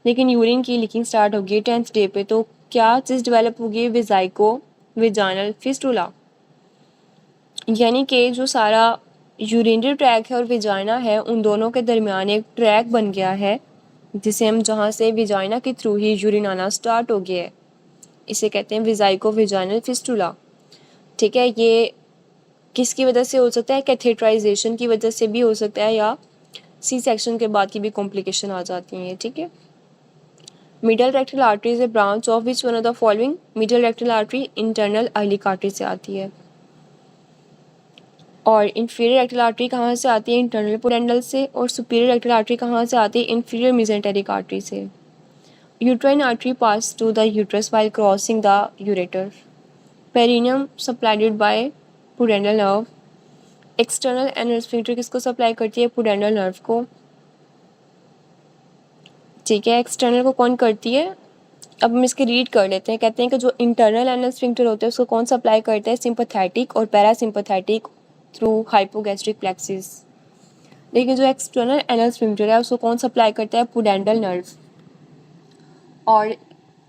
लेकिन यूरिन की लीकिंग स्टार्ट होगी 10th डे पे, तो क्या चीज़ डेवलप होगी? विजाइको विजाइनल फिस्टुला. यानी कि जो सारा यूरिनरी ट्रैक है और विजाइना है, उन दोनों के दरमियान एक ट्रैक बन गया है, जिसे हम जहाँ से विजाइना के थ्रू ही यूरिन आना स्टार्ट हो गया है, इसे कहते हैं विजाइको विजाइनल फिस्टुला. ठीक है, ये किसकी वजह से हो सकता है? कैथेटराइजेशन की वजह से भी हो सकता है, या सी सेक्शन के बाद की भी कॉम्प्लिकेशन आ जाती हैं. ठीक है. Middle rectal artery is a branch of which one of the following? Middle rectal artery internal iliac artery से आती है. और इंफीरियर रेक्टल आर्टरी कहाँ से आती है? इंटरनल पुडेंडल से. और सुपीरियर रेक्टल आर्टरी कहाँ से आती है? इंफीरियर मेसेंटेरिक आर्टरी से. Uterine artery pass to the uterus while crossing the ureter. Perineum supplied by pudendal nerve. External anal sphincter किसको सप्लाई करती है? पुडेंडल नर्व को. ठीक है, एक्सटर्नल को कौन करती है? अब हम इसके रीड कर लेते हैं. कहते हैं कि जो इंटरनल एनल स्फिंक्टर होते हैं उसको कौन सप्लाई करता है? सिंपैथेटिक और पैरासिम्पैथेटिक थ्रू हाइपोगैस्ट्रिक प्लेक्सिस. लेकिन जो एक्सटर्नल एनल स्फिंक्टर है उसको कौन सप्लाई करता है? Pudendal nerve. और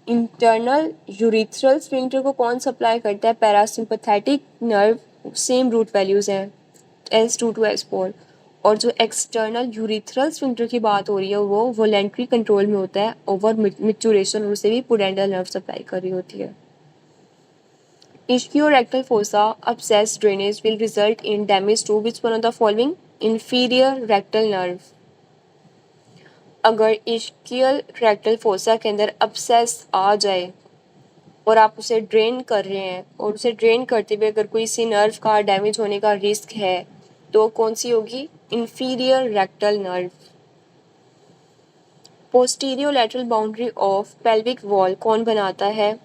इंटरनल यूरिथ्रल स्फिंक्टर को कौन सप्लाई करता है? Parasympathetic nerve same root values हैं S2 to S4। और जो एक्सटर्नल यूरिथ्रल स्फिंक्टर की बात हो रही है वो वोलेंट्री कंट्रोल में होता है ओवर मिचुरेशन, उसे भी पुडेंडल नर्व सप्लाई कर रही होती है। Ischiorectal fossa abscess drainage will result in damage to which one of the following? Inferior rectal nerve। अगर इश्कियल रेक्टल फोसा के अंदर abscess आ जाए और आप उसे ड्रेन कर रहे हैं और उसे ड्रेन करते हुए अगर कोई सी नर्व का डैमेज होने का रिस्क है तो कौन सी होगी? Inferior rectal nerve. Posterior lateral boundary of pelvic wall कौन बनाता है?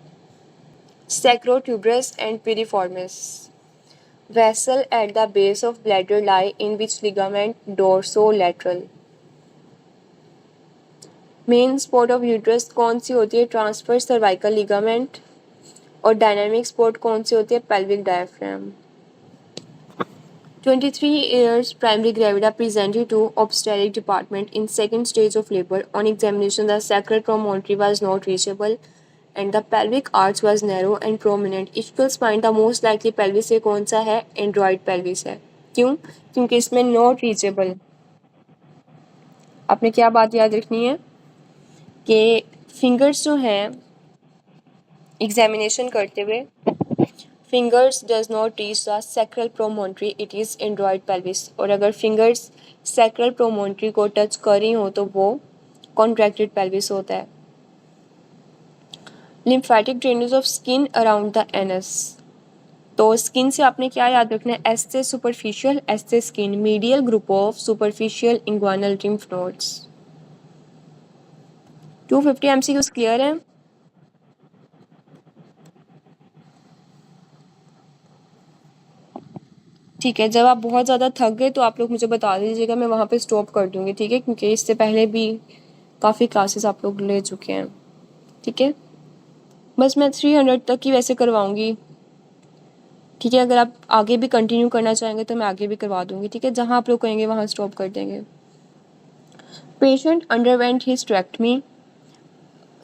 Sacrotuberous and piriformis. Vessel at the base of bladder lie in which ligament? Dorsolateral। Main spot of uterus कौन सी होती है? Transfer cervical ligament. और डायनामिक स्पॉट कौन सी होती है? Pelvic diaphragm. 23 years primary gravida presented to obstetric department in second stage of labor. On examination, the sacral promontory was not reachable and the pelvic arch was narrow and prominent. Ischial spine the most likely pelvis से कौन सा है? Android pelvis है। क्यों? क्योंकि इसमें not reachable. आपने क्या बात याद रखनी है कि फिंगर्स जो हैं एग्जामिनेशन करते हुए fingers does not reach the sacral promontory, it is android pelvis. और अगर फिंगर्स सैक्रल प्रोमोन्ट्री को टच कर रही हो तो वो कॉन्ट्रैक्टेड पेल्विस होता है। Lymphatic drainage of skin around the anus. तो स्किन से आपने क्या याद रखना है? एस से सुपरफिशियल, एस से skin, medial group of superficial inguinal lymph nodes. 250 MCQs clear है? ठीक है, जब आप बहुत ज़्यादा थक गए तो आप लोग मुझे बता दीजिएगा, मैं वहाँ पे स्टॉप कर दूँगी, ठीक है? क्योंकि इससे पहले भी काफ़ी क्लासेस आप लोग ले चुके हैं, ठीक है? बस मैं 300 तक की वैसे करवाऊँगी, ठीक है? अगर आप आगे भी कंटिन्यू करना चाहेंगे तो मैं आगे भी करवा दूँगी, ठीक है? जहाँ आप लोग कहेंगे वहाँ स्टॉप कर देंगे। Patient underwent hysterectomy.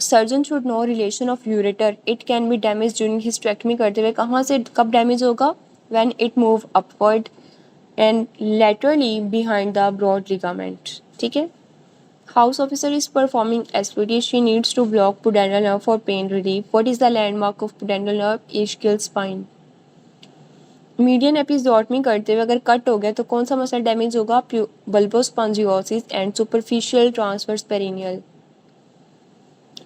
Surgeon should know relation of ureter, it can be damage during hysterectomy करते हुए। कहाँ से कब डैमेज होगा? When it move upward and laterally behind the broad ligament, ठीक है? House officer is performing SPT. She needs to block pudendal nerve for pain relief. What is the landmark of pudendal nerve? Ischial spine। Median episiotomy करते हुए अगर cut हो गया तो कौन सा मसल डैमेज होगा? Bulbospongiosus and superficial transverse perineal.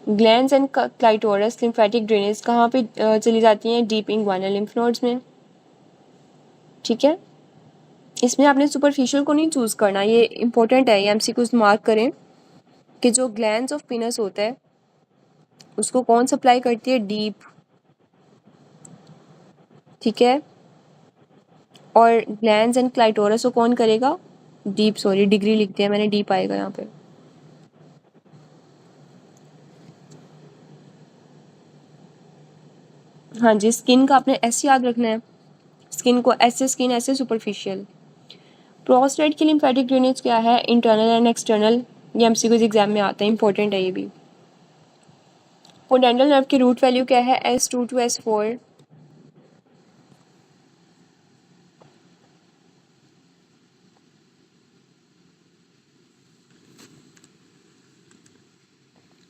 Glands and clitoris lymphatic drainage कहाँ पे चली जाती हैं? डीप इंग्वानल लिम्फ नोड्स में, ठीक है? इसमें आपने सुपरफिशियल को नहीं चूज़ करना, ये इंपॉर्टेंट है, ये MCQs मार्क करें कि जो ग्लैंड्स ऑफ पिनस होता है उसको कौन सप्लाई करती है? डीप, ठीक है? और ग्लैंड्स एंड क्लाइटोरस को कौन करेगा? डीप, सॉरी डिग्री लिख दिया मैंने, डीप आएगा यहाँ पे। हाँ जी, स्किन का आपने ऐसे याद रखना है, स्किन को ऐसे, स्किन ऐसे, सुपरफिशियल। प्रोस्टेट की लिम्फेटिक ड्रेनेज क्या है? Internal and external. ये MCQs एग्जाम में आता है, इंपॉर्टेंट है ये भी। पोडेंडल नर्व की रूट वैल्यू क्या है? S2 to S4।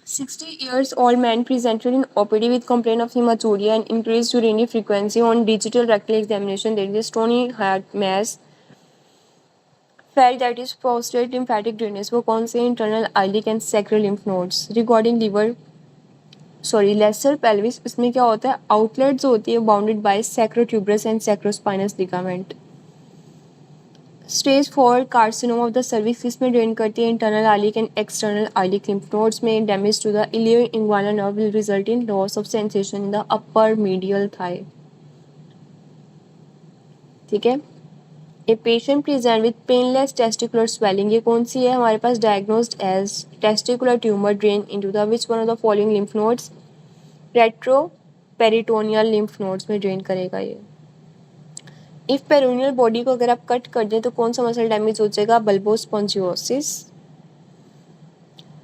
60 years old man presented in OPD with complaint of hematuria and increased urinary frequency. On digital rectal examination, there is a stony heart mass. Felt that is prostate lymphatic drainage. वो कौन से? internal iliac and sacral lymph nodes. Regarding liver, lesser pelvis, इसमें क्या होता है? outlets होती है bounded by sacrotuberous and sacrospinous ligament. Stage 4 carcinoma of the cervix किसमें ड्रेन करती है? Internal iliac and external iliac lymph nodes में। Damage to the ilioinguinal nerve will result in loss of sensation in the upper medial thigh, ठीक है? A patient present with painless testicular swelling, ये कौन सी है हमारे पास? Diagnosed as testicular tumour drain into the which one of the following lymph nodes? Retro peritoneal lymph nodes में drain करेगा ये। इफ पेरोनियल बॉडी को अगर आप कट कर दें तो कौन सा मसल डैमेज हो जाएगा? बल्बोस्पॉन्जियोसिस।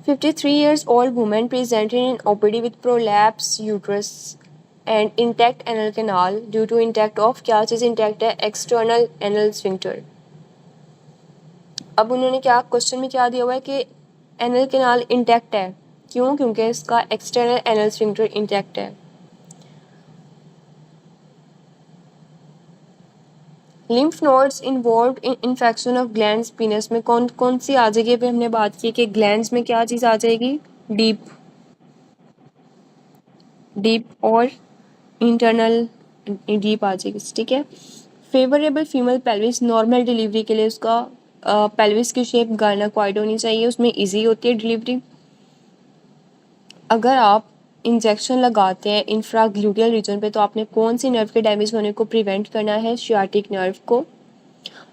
53 years old woman presented in OPD with prolapse uterus and intact anal canal due to intact of, क्या चीज़ इंटैक्ट है, एक्सटर्नल एनल स्फिंक्टर। अब उन्होंने क्या क्वेश्चन में क्या दिया हुआ है कि एनल कैनाल इंटैक्ट है, क्यों, क्योंकि इसका एक्सटर्नल एनल स्फिंक्टर इंटैक्ट है। Lymph nodes involve in infection of glands पीनस में कौन कौन सी आ जाएगी, अभी हमने बात की कि ग्लैंड्स में क्या चीज़ आ जाएगी, डीप, डीप और इंटरनल डीप आ जाएगी, ठीक है। Favourable female pelvis, normal delivery के लिए उसका पेल्विस की शेप गायनाकॉइड होनी चाहिए, उसमें इजी होती है डिलीवरी। अगर आप इंजेक्शन लगाते हैं इंफ्राग्लूटियल रीजन पे तो आपने कौन सी नर्व के डैमेज होने को प्रिवेंट करना है, शियाटिक नर्व को।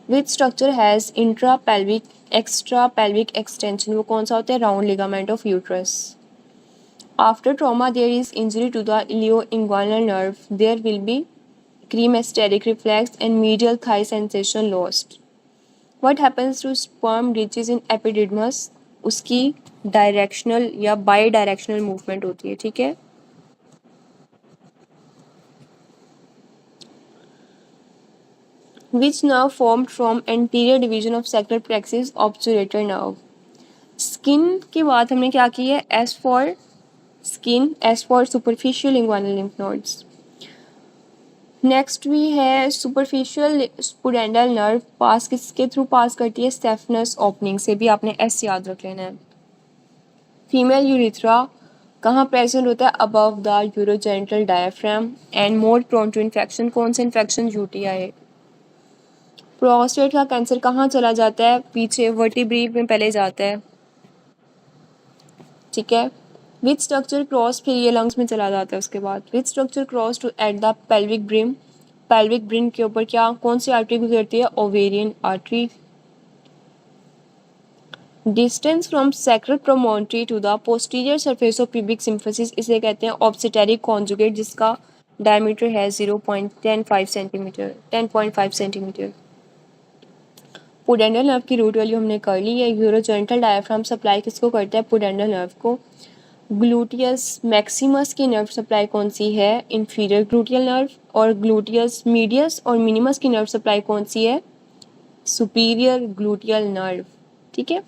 Which structure has intra pelvic extra pelvic extension, वो कौन सा होता है, round ligament of uterus. After trauma, there is injury to the ilioinguinal nerve. There will be cremasteric reflex and medial thigh sensation lost. What happens to sperm reaches in epididymis? उसकी directional या by directional movement होती है, ठीक है। Which nerve formed from anterior division of sacral plexus obturator nerve? Skin के बाद हमने क्या की है, S for skin, S for superficial inguinal lymph nodes. Next भी है सुपरफिशियल स्पुडेंडल नर्व, पास किसके थ्रू पास करती है, स्टेफनस ओपनिंग से, भी आपने एस याद रख लेना है। फीमेल यूरिथ्रा कहाँ प्रेजेंट होता है, above the urogenital diaphragm and more prone to infection, कौन सा इन्फेक्शन, यूटीआई। प्रोस्टेट का कैंसर कहाँ चला जाता है, पीछे वर्टिब्री में पहले जाता है, ठीक है। विच स्ट्रक्चर क्रॉस, फिर ये लंग्स में चला जाता है उसके बाद। Which structure cross to at the pelvic brim, pelvic brim के ऊपर क्या कौन सी आर्टरी गुजरती है, ovarian artery. Distance from sacral promontory to the posterior surface of pubic symphysis, इसे कहते हैं ऑब्स्टेरिक कॉन्जुगेट, जिसका डायमीटर है 0.105 सेंटीमीटर, 10.5 सेंटीमीटर। पुडेंडल नर्व की रूट वैल्यू हमने कर ली है। यूरोजेनिटल डायफ्राम सप्लाई किसको करता है, पुडेंडल नर्व को। ग्लूटियस मैक्सिमस की नर्व सप्लाई कौन सी है, इंफीरियर ग्लूटियल नर्व। और ग्लूटियस मीडियस और मिनिमस की नर्व सप्लाई कौन सी है, सुपीरियर ग्लूटियल नर्व, ठीक है।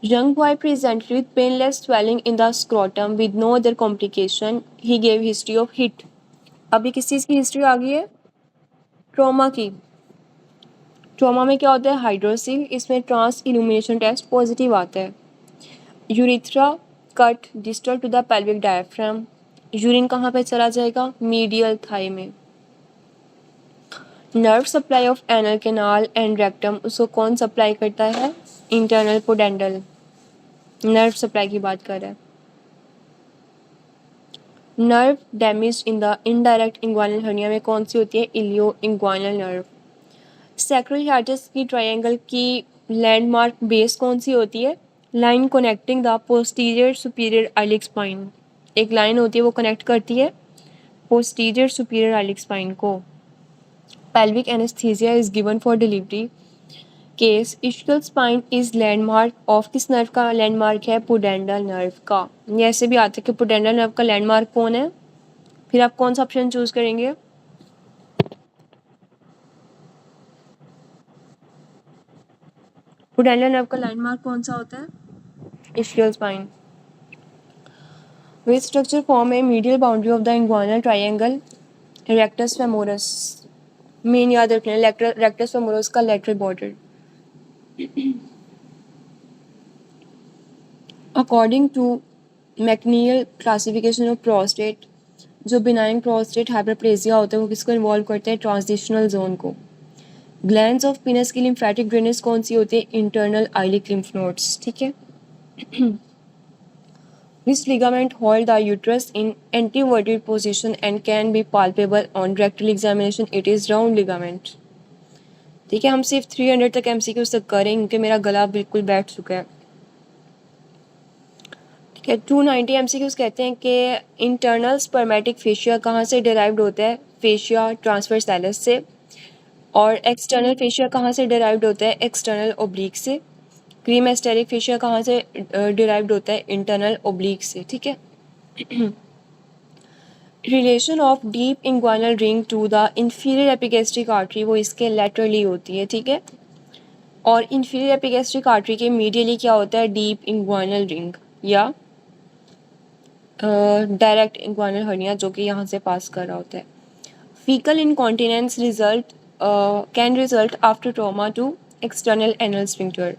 Young boy presented with painless swelling in the scrotum with no other complication, he gave history of hit. अभी किस चीज़ की हिस्ट्री आ गई है, ट्रॉमा की। ट्रॉमा में क्या होता है, हाइड्रोसिल, इसमें ट्रांस इल्यूमिनेशन टेस्ट पॉजिटिव आता है। Urethra cut distal to the pelvic diaphragm, urine कहाँ पे चला जाएगा, मीडियल थाई में। Nerve supply of anal canal and rectum, उसको कौन सप्लाई करता है, इंटरनल पोडेंडल नर्व सप्लाई की बात कर रहा है। Nerve damage in the indirect inguinal hernia में कौन सी होती है, ilioinguinal nerve. Sacral hiatus की ट्रायंगल की लैंडमार्क बेस कौन सी होती है, line connecting the posterior superior iliac spine, एक लाइन होती है वो कनेक्ट करती है पोस्टीरियर सुपीरियर आइलिक स्पाइन को। Pelvic anaesthesia is given for delivery case, ischial spine is landmark of किस नर्व का लैंडमार्क है, पुडेंडल नर्व का। ये ऐसे भी आता है कि पुडेंडल नर्व का लैंडमार्क कौन है, फिर आप कौन सा ऑप्शन चूज करेंगे, पुडेंडल नर्व का लैंडमार्क कौन सा होता है, ischial spine. Which structure form a medial boundary of the inguinal triangle, rectus femoris, main याद रखना है, rectus femoris का lateral border। According to McNeil classification of prostate, जो बिनाइन प्रोस्टेट हाइपरप्लेजिया होता है वो किसको इन्वॉल्व करते हैं, ट्रांजिशनल जोन को। ग्लैंड्स ऑफ पीनस की लिम्फेटिक ड्रेनेज कौन सी होती है, इंटरनल आइलिक लिम्फ नोड्स, ठीक है। This ligament hold the uterus in anteverted position and can be palpable on rectal examination. It is round ligament. ठीक है, हम सिर्फ 300 तक MCQs तक करेंगे क्योंकि मेरा गला बिल्कुल बैठ चुका है, ठीक है। 290 MCQs कहते हैं कि इंटरनल स्पर्मेटिक फेशिया कहाँ से डिराइव्ड होता है, फेशिया ट्रांसवर्सैलिस से। और एक्सटर्नल फेशिया कहाँ से डिराइव्ड होता है, एक्सटर्नल ओब्लिक से। क्रीमेस्टेरिक फेशिया कहाँ से डिराइव्ड होता है, इंटरनल ओब्लिक से, ठीक है। Relation of deep inguinal ring to the inferior epigastric artery वो इसके लेटरली होती है, ठीक है। और इंफीरियर एपिगैस्ट्रिक आर्टरी के मीडियली क्या होता है, डीप इंग्वानल रिंग या डायरेक्ट इंग्वानल हर्निया जो कि यहाँ से पास कर रहा होता है। Faecal incontinence result can result after trauma to external anal sphincter.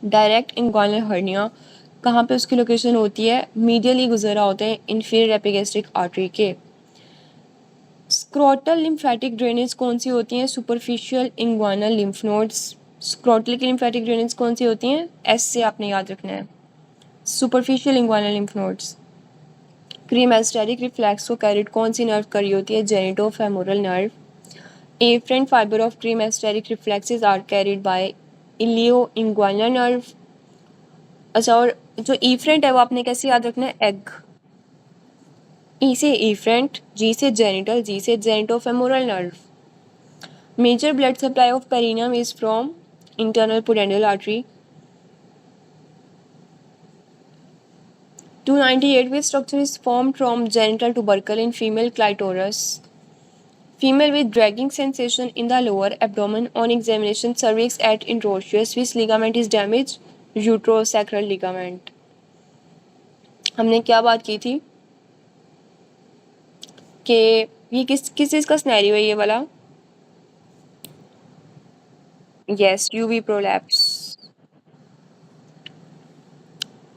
Direct inguinal hernia कहाँ पे उसकी लोकेशन होती है, मीडियली गुजरा होता है इंफीरियर एपिगैस्ट्रिक आर्टरी के। स्क्रोटल लिम्फेटिक ड्रेनेज कौन सी होती हैं, superficial inguinal lymph nodes. Scrotal की लिम्फेटिक ड्रेनेज कौन सी होती हैं, एस से आपने याद रखना है, superficial inguinal lymph nodes. Cremasteric reflex को कैरिड कौन सी नर्व करी होती है, genitofemoral nerve. Afferent fibre of cremasteric reflexes are carried by ilioinguinal nerve. अच्छा, और जो ईफ्रेंट है वो आपने कैसे याद रखना है, एग। ई से ईफ्रेंट, जी से जेनिटल, जी से genitofemoral nerve. Major blood supply of perineum is from internal pudendal artery. 298 which structure is formed from genital tubercle in female clitoris. Female with dragging sensation in the lower abdomen on examination cervix at interosseous. Which ligament is damaged? Uterosacral ligament. हमने क्या बात की थी कि ये किस किस चीज़ का स्नैरियो है ये वाला, यस यूवी प्रोलैप्स,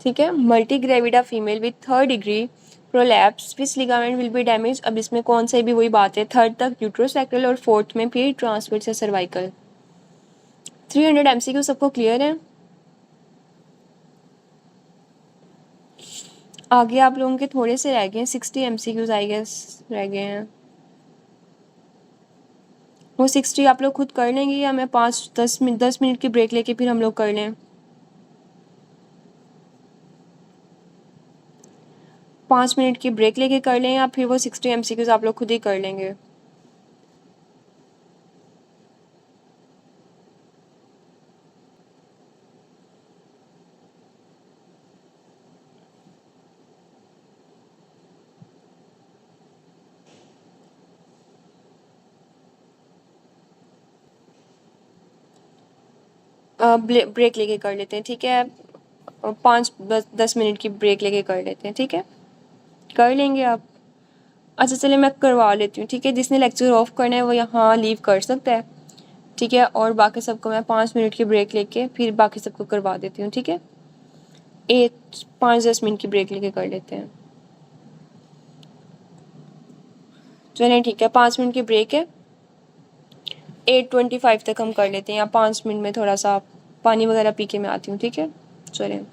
ठीक है। Multi gravida female with third degree prolapse which ligament will be damage. अब इसमें कौन सा भी वही बात है, थर्ड तक यूट्रोसैक्रल और फोर्थ में फिर ट्रांसवर्स या सर्वाइकल। 300 MCQ सबको क्लियर है। आगे आप लोगों के थोड़े से रह गए हैं, 60 MCQs आई गेस रह गए हैं। वो 60 आप लोग खुद कर लेंगे या मैं 5-10 मिनट की ब्रेक लेके फिर हम लोग कर लें। 5 मिनट की ब्रेक लेके कर लें या फिर वो 60 MCQs आप लोग खुद ही कर लेंगे। ब्रेक लेके कर लेते हैं, ठीक है। 5-10 मिनट की ब्रेक लेके कर लेते हैं, ठीक है, कर लेंगे आप। अच्छा चलिए मैं करवा लेती हूँ, ठीक है। जिसने लेक्चर ऑफ करना है वो यहाँ लीव कर सकता है, ठीक है। और बाकी सबको मैं 5 मिनट की ब्रेक लेके फिर बाकी सबको करवा देती हूँ, ठीक है। 5-10 मिनट की ब्रेक लेके कर लेते हैं, चलिए ठीक है। 5 मिनट की ब्रेक है, 8:25 तक हम कर लेते हैं, या 5 मिनट में थोड़ा सा पानी वगैरह पी के मैं आती हूँ, ठीक है। चलिए।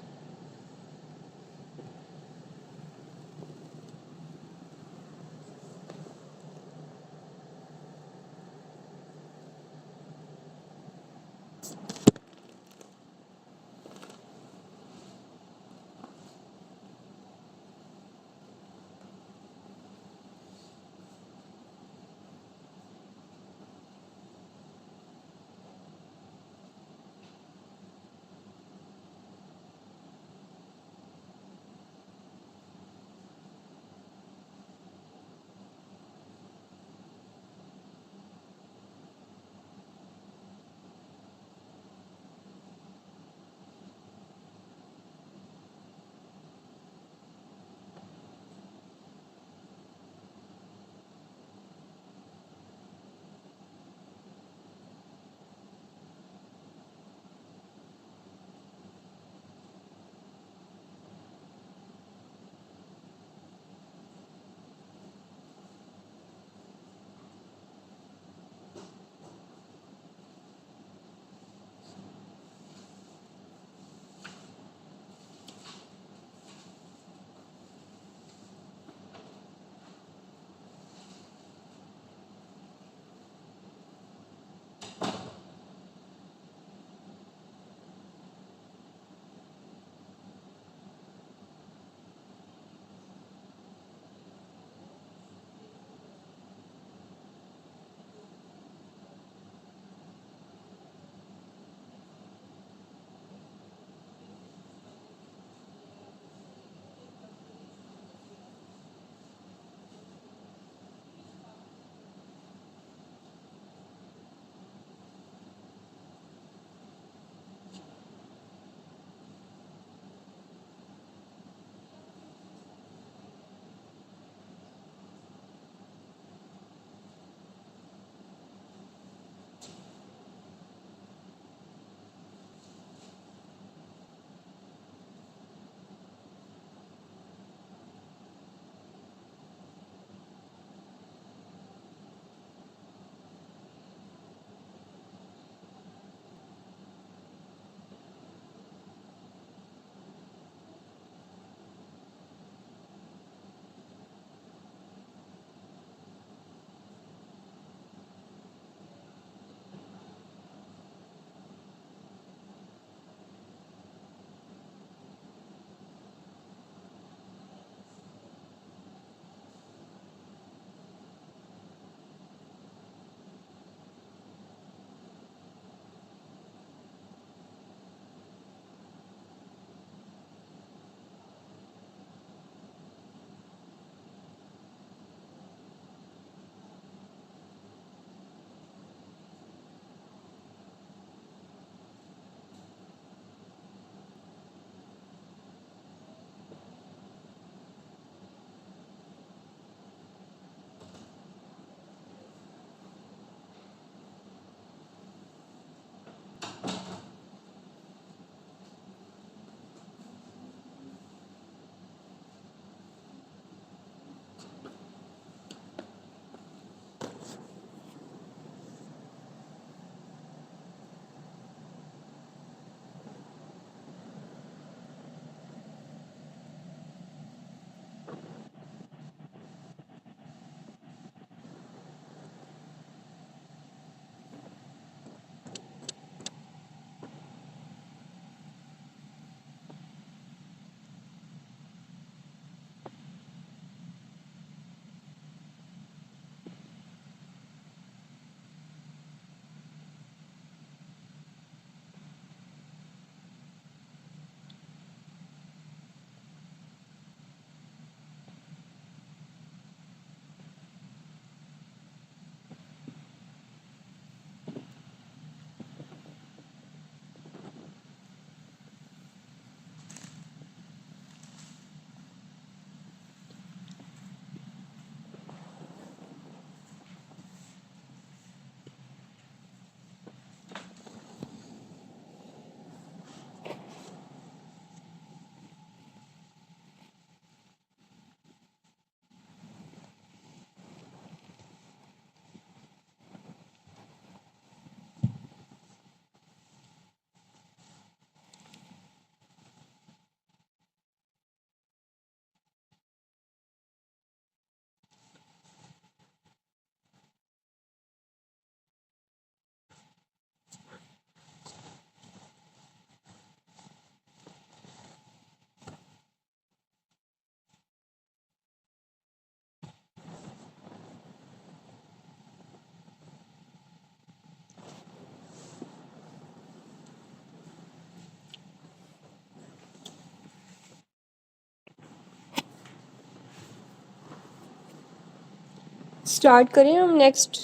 स्टार्ट करें हम नेक्स्ट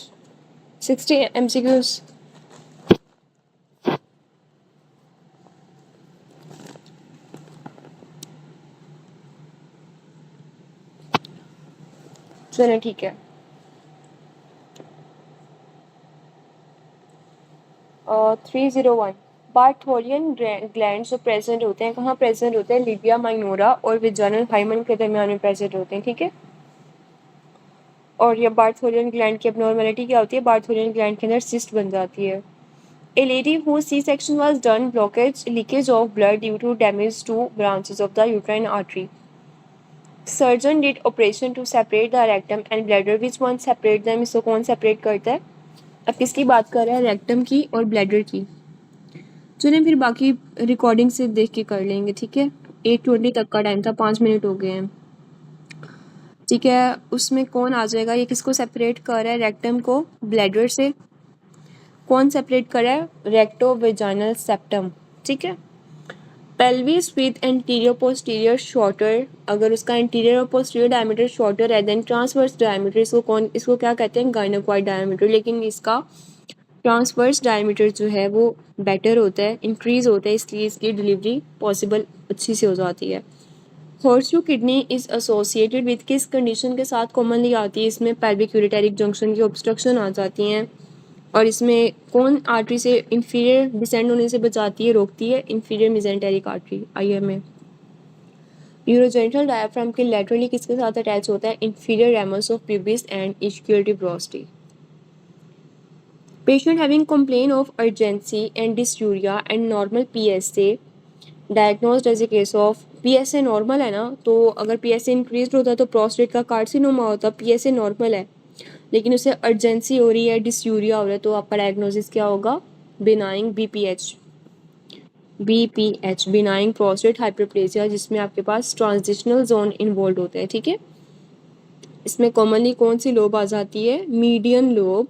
60 MCQs। चलो ठीक है। 301 बार्थोलियन ग्लैंड जो प्रेजेंट होते हैं, कहाँ प्रेजेंट होते हैं? लिबिया माइनोरा और विजाइनल हाइमन के दरमियान में प्रेजेंट होते हैं, ठीक है। और ये बार्थोलियन ग्लैंड की abnormality क्या होती है? बार्थोलियन ग्लैंड के अंदर सिस्ट बन जाती है। A lady whose C-section was done blockage leakage of blood due to damage to branches of the uterine artery. Surgeon did operation to separate the rectum and bladder. Which one separate them? इसको कौन separate करता है? अब किसकी बात कर रहे हैं? रेक्टम की और ब्लैडर की। चलिए फिर बाकी रिकॉर्डिंग से देख के कर लेंगे, ठीक है। 8:20 तक का टाइम था, 5 मिनट हो गए हैं, ठीक है। उसमें कौन आ जाएगा? ये किसको सेपरेट कर रहा है? रेक्टम को ब्लैडर से। कौन सेपरेट कर रहा है? रेक्टो वेजाइनल सेप्टम, ठीक है। Pelvis with anterior posterior shorter, अगर उसका एंटीरियर और पोस्टीरियर डायमीटर शॉर्टर है देन ट्रांसवर्स डायमीटर, इसको क्या कहते हैं? गायनोकॉइड डायमीटर। लेकिन इसका ट्रांसवर्स डायमीटर जो है वो बेटर होता है, इंक्रीज होता है, इसलिए इसकी डिलीवरी पॉसिबल अच्छी से हो जाती है। Horseshoe kidney is associated with किस कंडीशन के साथ कॉमनली आती है? इसमें पेल्विक यूरिटेरिक जंक्शन की ऑब्स्ट्रक्शन आ जाती हैं। और इसमें कौन आर्टरी से इंफीरियर डिसेंड होने से बचाती है, रोकती है? Inferior mesenteric artery, IMA। Urogenital diaphragm के लैटरली किसके साथ अटैच होता है? Inferior ramus of pubis and ischial tuberosity. Patient having complaint of urgency and dysuria and normal PSA diagnosed as a case of PSA normal है ना, तो अगर PSA increase होता तो प्रोस्टेट का कार्सिनोमा होता। PSA नॉर्मल है लेकिन उसे अर्जेंसी हो रही है, डिस्यूरिया हो रहा है, तो आपका डायग्नोसिस क्या होगा? बिनाइंग BPH बिनाइंग प्रोस्टेट हाइपरप्लेसिया, जिसमें आपके पास ट्रांजिशनल जोन इन्वॉल्व होते हैं, ठीक है। इसमें कॉमनली कौन सी लोब आ जाती है? मीडियन लोब,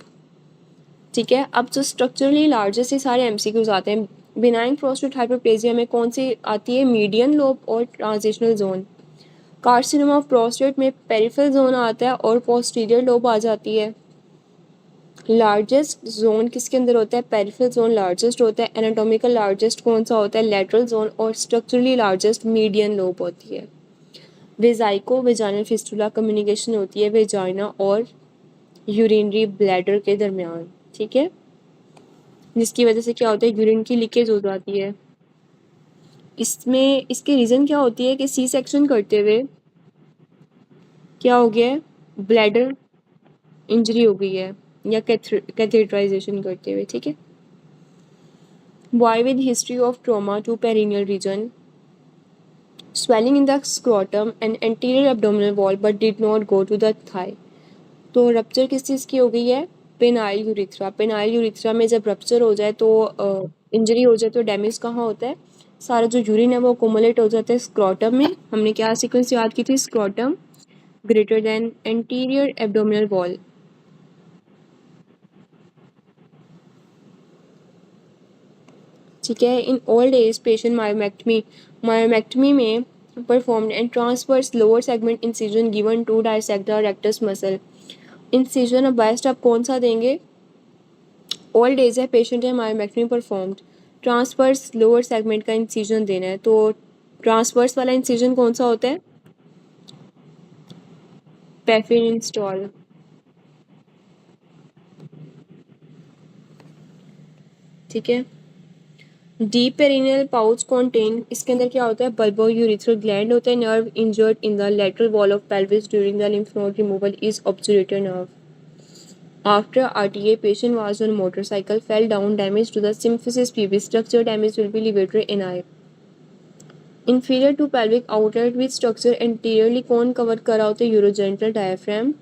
ठीक है। अब जो स्ट्रक्चरली लार्जेस्ट सारे MCQs आते हैं, बिनाइंग प्रोस्टेट हाइपरप्लेसिया में कौन सी आती है? मीडियन लोब और transitional zone. Carcinoma of prostate में पेरिफेरल जोन आता है और पोस्टीरियर लोब आ जाती है। लार्जेस्ट जोन किसके अंदर होता है? पेरिफेरल जोन लार्जेस्ट होता है। एनाटॉमिकल लार्जेस्ट कौन सा होता है? Lateral zone. और स्ट्रक्चरली लार्जेस्ट मीडियन लोब होती है। वेजाइको वेजाइनल फिस्टुला कम्युनिकेशन होती है वेजाइना और यूरिनरी ब्लैडर के दरमियान, ठीक है, जिसकी वजह से क्या होता है? यूरिन की लीकेज हो जाती है। इसमें इसके रीज़न क्या होती है कि C-सेक्शन करते हुए क्या हो गया है? ब्लैडर इंजरी हो गई है, या कैथेटराइजेशन करते हुए, ठीक है। Boy with history of trauma to perineal region, swelling in the scrotum and anterior abdominal wall but did not go to the thigh। तो रप्चर किस चीज़ की हो गई है? Penile urethra. पेनाइल यूरिथ्रा में जब रप्चर हो जाए तो इंजरी हो जाए तो डैमेज कहाँ होता है? सारा जो यूरिन है वो कोमुलेट हो जाता है स्क्रोटम में। हमने क्या सीक्वेंस याद की थी? Scrotum greater than anterior abdominal wall, ठीक है। In old age patient myomectomy में performed and transverse lower segment incision given to dissect the rectus muscle. Incision अब बेस्ट आप कौन सा देंगे? ओल्ड एज है, पेशेंट है, myomectomy performed, transverse lower segment का इंसिजन देना है, तो ट्रांसवर्स वाला इंसिजन कौन सा होता है? पैफिन इंस्टॉल, ठीक है। डीप पेरिनियल पाउच कॉन्टेन, इसके अंदर क्या होता है? बल्बो यूरिथ्रल ग्लैंड होता है। Nerve injured in the lateral wall of pelvis during the lymph node removal is obturator nerve. After RTA, patient was on motorcycle, fell down, damage to the symphysis pubis, structure damage will be elevator ani। Inferior to pelvic outlet with structure anteriorly कौन cover करा होता है? Urogenital diaphragm.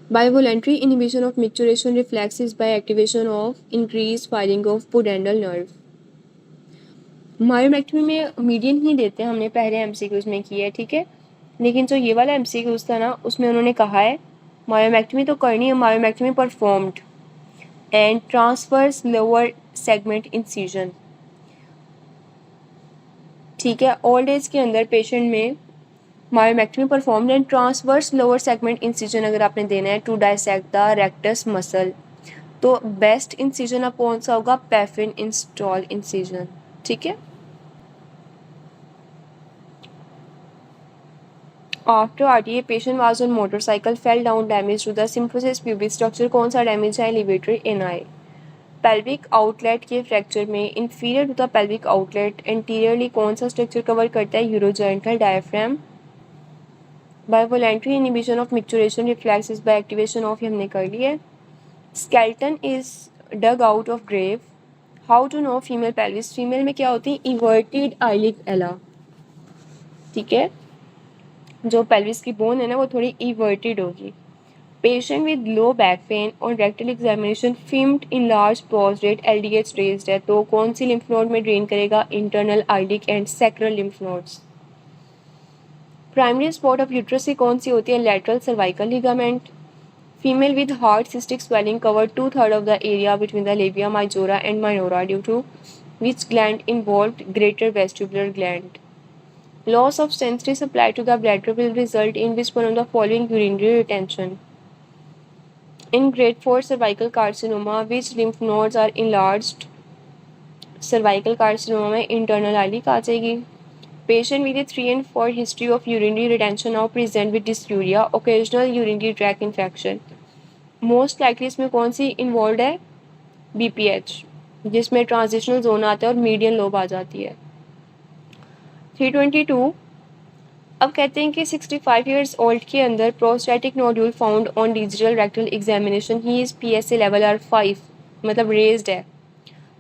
By voluntary inhibition of micturition reflexes by activation of increased firing of pudendal nerve। Myomectomy में median ही देते हैं, हमने पहले MCQs में किया है, ठीक है। लेकिन जो ये वाला MCQs था ना, उसमें उन्होंने कहा है मायोमेक्टमी तो करनी है, myomectomy performed and transverse lower segment incision, ठीक है। ओल्ड एज के अंदर पेशेंट में myomectomy performed and transverse lower segment incision अगर आपने देना है to dissect the rectus muscle, तो बेस्ट इंसिजन अब कौन सा होगा? Pfannenstiel incision. ठीक है। After RTA patient was on motorcycle fell down damage to the symphysis pubic structure, कौन सा डैमेज है? Levator ani. पेल्विक आउटलेट के फ्रैक्चर में inferior to the pelvic outlet anteriorly कौन सा स्ट्रक्चर कवर करता है? Urogenital diaphragm. By voluntary inhibition of micturition reflexes by activation of, ये हमने कर लिया है। Skeleton is dug out of grave, how to know female pelvis? Female में क्या होती है? इवर्टेड आइलिक एला। ठीक है, जो पेल्विस की बोन है ना वो थोड़ी इवर्टेड होगी। Patient with low back pain और rectal examination firmed enlarged prostate LDH raised है, तो कौन सी लिम्फ नोड में ड्रेन करेगा? Internal iliac and sacral lymph nodes. Primary spot of uterus की कौन सी होती है? Lateral cervical ligament. Female with hard cystic swelling cover 2/3 of the area between the labia majora and minora due to which gland involved? Greater vestibular gland. Loss of sensory supply to the bladder will result in which one of the following urinary retention? In grade 4 cervical carcinoma, which lymph nodes are enlarged? Cervical carcinoma में internal iliac आ जाएगी। Patient with a 3 and 4 history of urinary retention now present with dysuria, occasional urinary tract infection. Most likely इसमें कौन सी involve है? BPH, जिसमें transitional zone आता है और median lobe आ जाती है। 322। अब कहते हैं कि 65 ईयर्स ओल्ड के अंदर prostatic nodule found on digital rectal examination, he is PSA level are 5, मतलब रेज्ड है।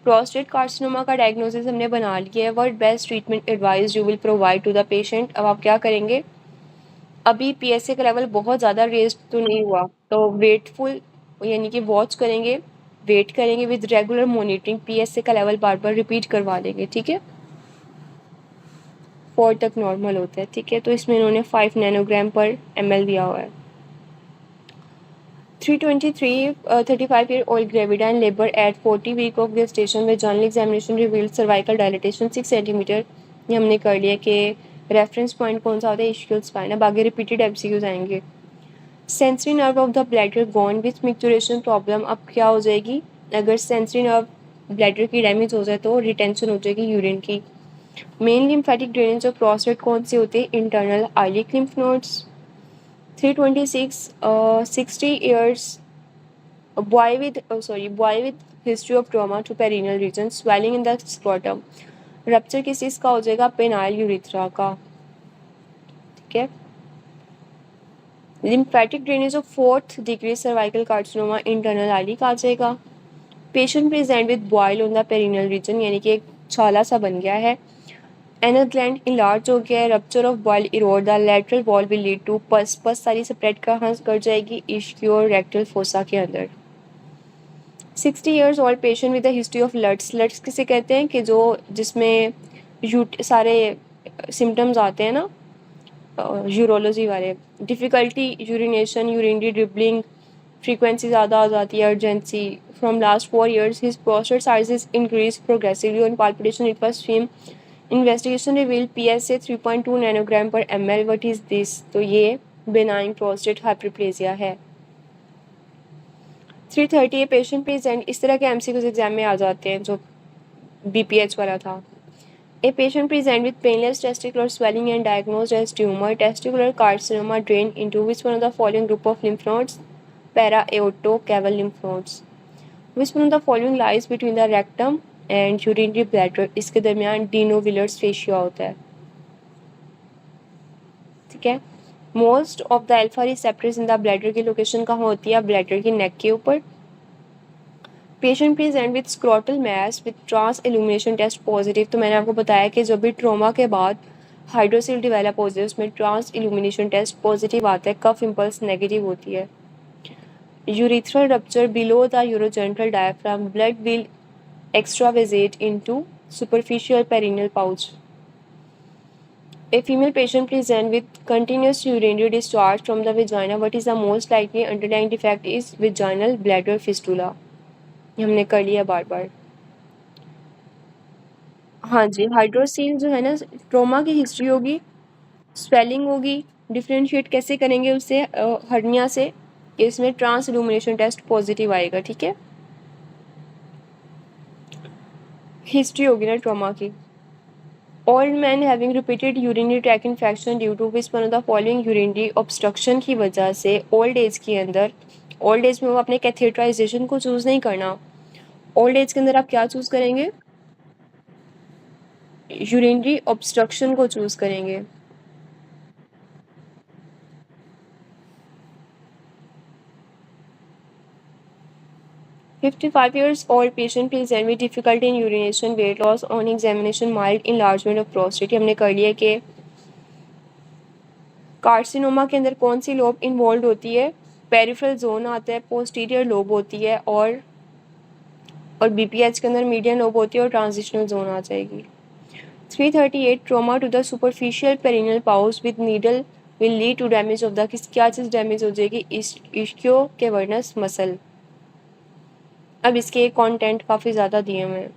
प्रोस्टेट कार्सिनोमा का डायग्नोसिस हमने बना लिया है। What best treatment advice you will provide to the patient? अब आप क्या करेंगे? अभी पीएसए का लेवल बहुत ज़्यादा रेज्ड तो नहीं हुआ, तो वेटफुल यानी कि वॉच करेंगे, वेट करेंगे विद रेगुलर मॉनिटरिंग, पीएसए का लेवल बार बार रिपीट करवा लेंगे। ठीक है, 4 तक नॉर्मल होता है। ठीक है, तो इसमें इन्होंने 5 नैनोग्राम पर ml दिया हुआ है। 323 35 year old gravida in labor at 40 week of gestation with journal examination revealed cervical dilatation 6 centimeter, ये हमने कर लिया कि रेफरेंस पॉइंट कौन सा होता है? Ischial spine. अब आगे रिपीटेड एमसीक्यूज आएंगे। Sensory nerve of the bladder gone with micturition problem, अब क्या हो जाएगी? अगर सेंसरी नर्व ब्लैडर की डैमेज हो जाए तो रिटेंशन हो जाएगी यूरिन की। Main lymphatic drainage of prostate कौन सी होती है? Internal iliac lymph nodes. 326 60 years boy with history of trauma to perineal region, swelling in the scrotum, rupture किस चीज़ का हो जाएगा? पेनाइल यूरिथ्रा का। ठीक है, lymphatic drainage of 4th degree cervical carcinoma, internal iliac आ जाएगा। Patient present with boil on the perineal region, यानी कि एक छाला सा बन गया है। एनल ग्लैंड इनलार्ज हो गया है। Rupture of boil erode the lateral wall will lead to pus, pus सारी स्प्रेड कहाँ कर जाएगी? इश्कियोर रेक्टल फोसा के अंदर। 60 years old patient with the history of LUTS, LUTS किसे कहते हैं? कि जो जिसमें सारे सिम्टम्स आते हैं ना यूरोलॉजी वाले, difficulty urination, urinary dribbling, frequency ज़्यादा आ जाती है, urgency. From last 4 years his prostate size is increased progressively on palpitation it was film investigation revealed PSA 3.2 nanogram पर ml, what is this? तो ये benign prostate hyperplasia है। 330 ए patient present, इस तरह के एमसीक्यूज एग्जाम में आ जाते हैं जो बीपीएच वाला था। A patient present with painless testicular swelling and diagnosed as tumor testicular carcinoma drain into which one of the following group of lymph nodes? Para-aortocaval lymph nodes. Which one of the following lies between the rectum and urinary bladder? इसके दरमियान Denovillers fascia होता है। ठीक है, most of the alpha receptors in the bladder की location कहाँ होती है? ब्लैडर की नेक के ऊपर। Patient present with scrotal mass with transillumination test positive, तो मैंने आपको बताया कि जब भी ट्रोमा के बाद हाइड्रोसिल डेवलप होती है उसमें ट्रांस इल्यूमिनेशन टेस्ट पॉजिटिव आता है, कफ इम्पल्स नेगेटिव होती है। Urethral rupture below the urogenital diaphragm, blood will extravasate into superficial perineal pouch. A female patient present with continuous urinary discharge from the vagina. What is the most likely underlying defect? Is vaginal bladder fistula. हमने कर लिया बार बार। हाँ जी, hydrocele जो है ना, trauma की history होगी swelling होगी, डिफ्रेंशिएट कैसे करेंगे उससे हर्निया से, इसमें ट्रांस इल्यूमिनेशन टेस्ट पॉजिटिव आएगा, ठीक है। हिस्ट्री होगी ना ट्रॉमा की। Old man having repeated urinary tract infection due to which one of the following urinary obstruction की वजह से ओल्ड एज के अंदर, ओल्ड एज में वो अपने कैथेटराइजेशन को चूज़ नहीं करना, ओल्ड एज के अंदर आप क्या चूज़ करेंगे, यूरिनरी ऑब्स्ट्रक्शन को चूज़ करेंगे। 55 years old patient present with difficulty in urination, weight loss on examination, mild enlargement of prostate। हमने कर लिया कि कार्सिनोमा के अंदर कौन सी लोब इन्वॉल्व होती है, पेरिफेरल जोन आता है, पोस्टीरियर लोब होती है, और बीपीएच के अंदर मीडियन लोब होती है और ट्रांजिशनल जोन आ जाएगी। 338 trauma to the superficial perineal pouch with needle will lead to damage of the, क्या चीज़ डैमेज हो जाएगी, इश्कियो कैवर्नस मसल। अब इसके कंटेंट काफ़ी ज़्यादा दिए हुए हैं।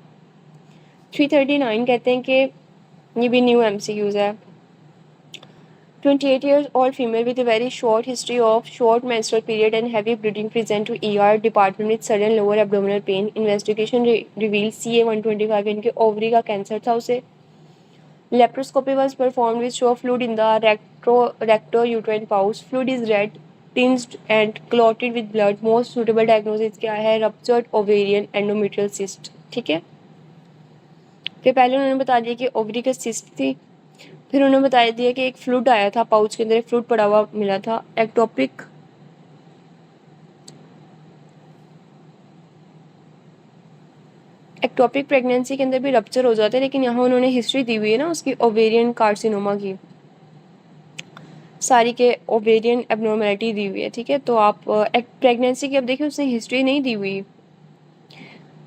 339 कहते हैं कि ये भी न्यू MCQs है। 28 years old female with a very short history of short menstrual period and heavy bleeding present to ER department with sudden lower abdominal pain। Investigation reveals CA-125 इनके ओवरी का कैंसर था उसे। Laparoscopy was performed with show fluid in the recto-uterine pouch। Fluid is red, tinged and clotted with blood। Most suitable diagnosis क्या है, ruptured ovarian endometrial cyst, ठीक है। फिर पहले उन्होंने बता दिया कि ओवरी का सिस्ट थी, फिर उन्होंने बता दिया कि एक फ्लूइड आया था, पाउच के अंदर एक फ्लूइड पड़ा हुआ मिला था। एक्टोपिक प्रेगनेंसी के अंदर भी रप्चर हो जाता है, लेकिन यहाँ उन्होंने हिस्ट्री दी हुई है ना उसकी ओवेरियन कार्सिनोमा की, सारी के ओवेरियन एबनॉर्मेलिटी दी हुई है, ठीक है। तो आप प्रेगनेंसी की अब देखिए उसने हिस्ट्री नहीं दी हुई,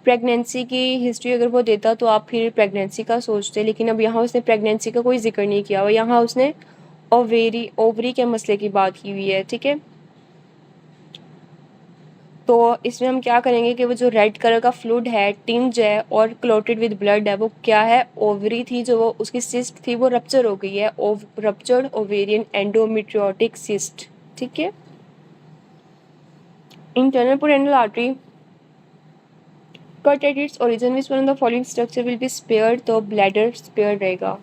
प्रेगनेंसी की हिस्ट्री अगर वो देता तो आप फिर प्रेगनेंसी का सोचते, लेकिन अब यहाँ उसने प्रेगनेंसी का कोई जिक्र नहीं किया हुआ, यहाँ उसने ओवरी के मसले की बात की हुई है, ठीक है। तो इसमें हम क्या करेंगे कि वो जो रेड कलर का फ्लूइड है, टिंज है और क्लोटेड विद ब्लड है, वो क्या है, ओवरी थी, जो वो उसकी सिस्ट थी वो रप्चर हो गई है, रप्चर्ड ओवेरियन एंडोमेट्रियोटिक सिस्ट, ठीक है। Internal pudendal artery cut at its origin which one of the following structure will be spared, तो ब्लैडर स्पेयर रहेगा।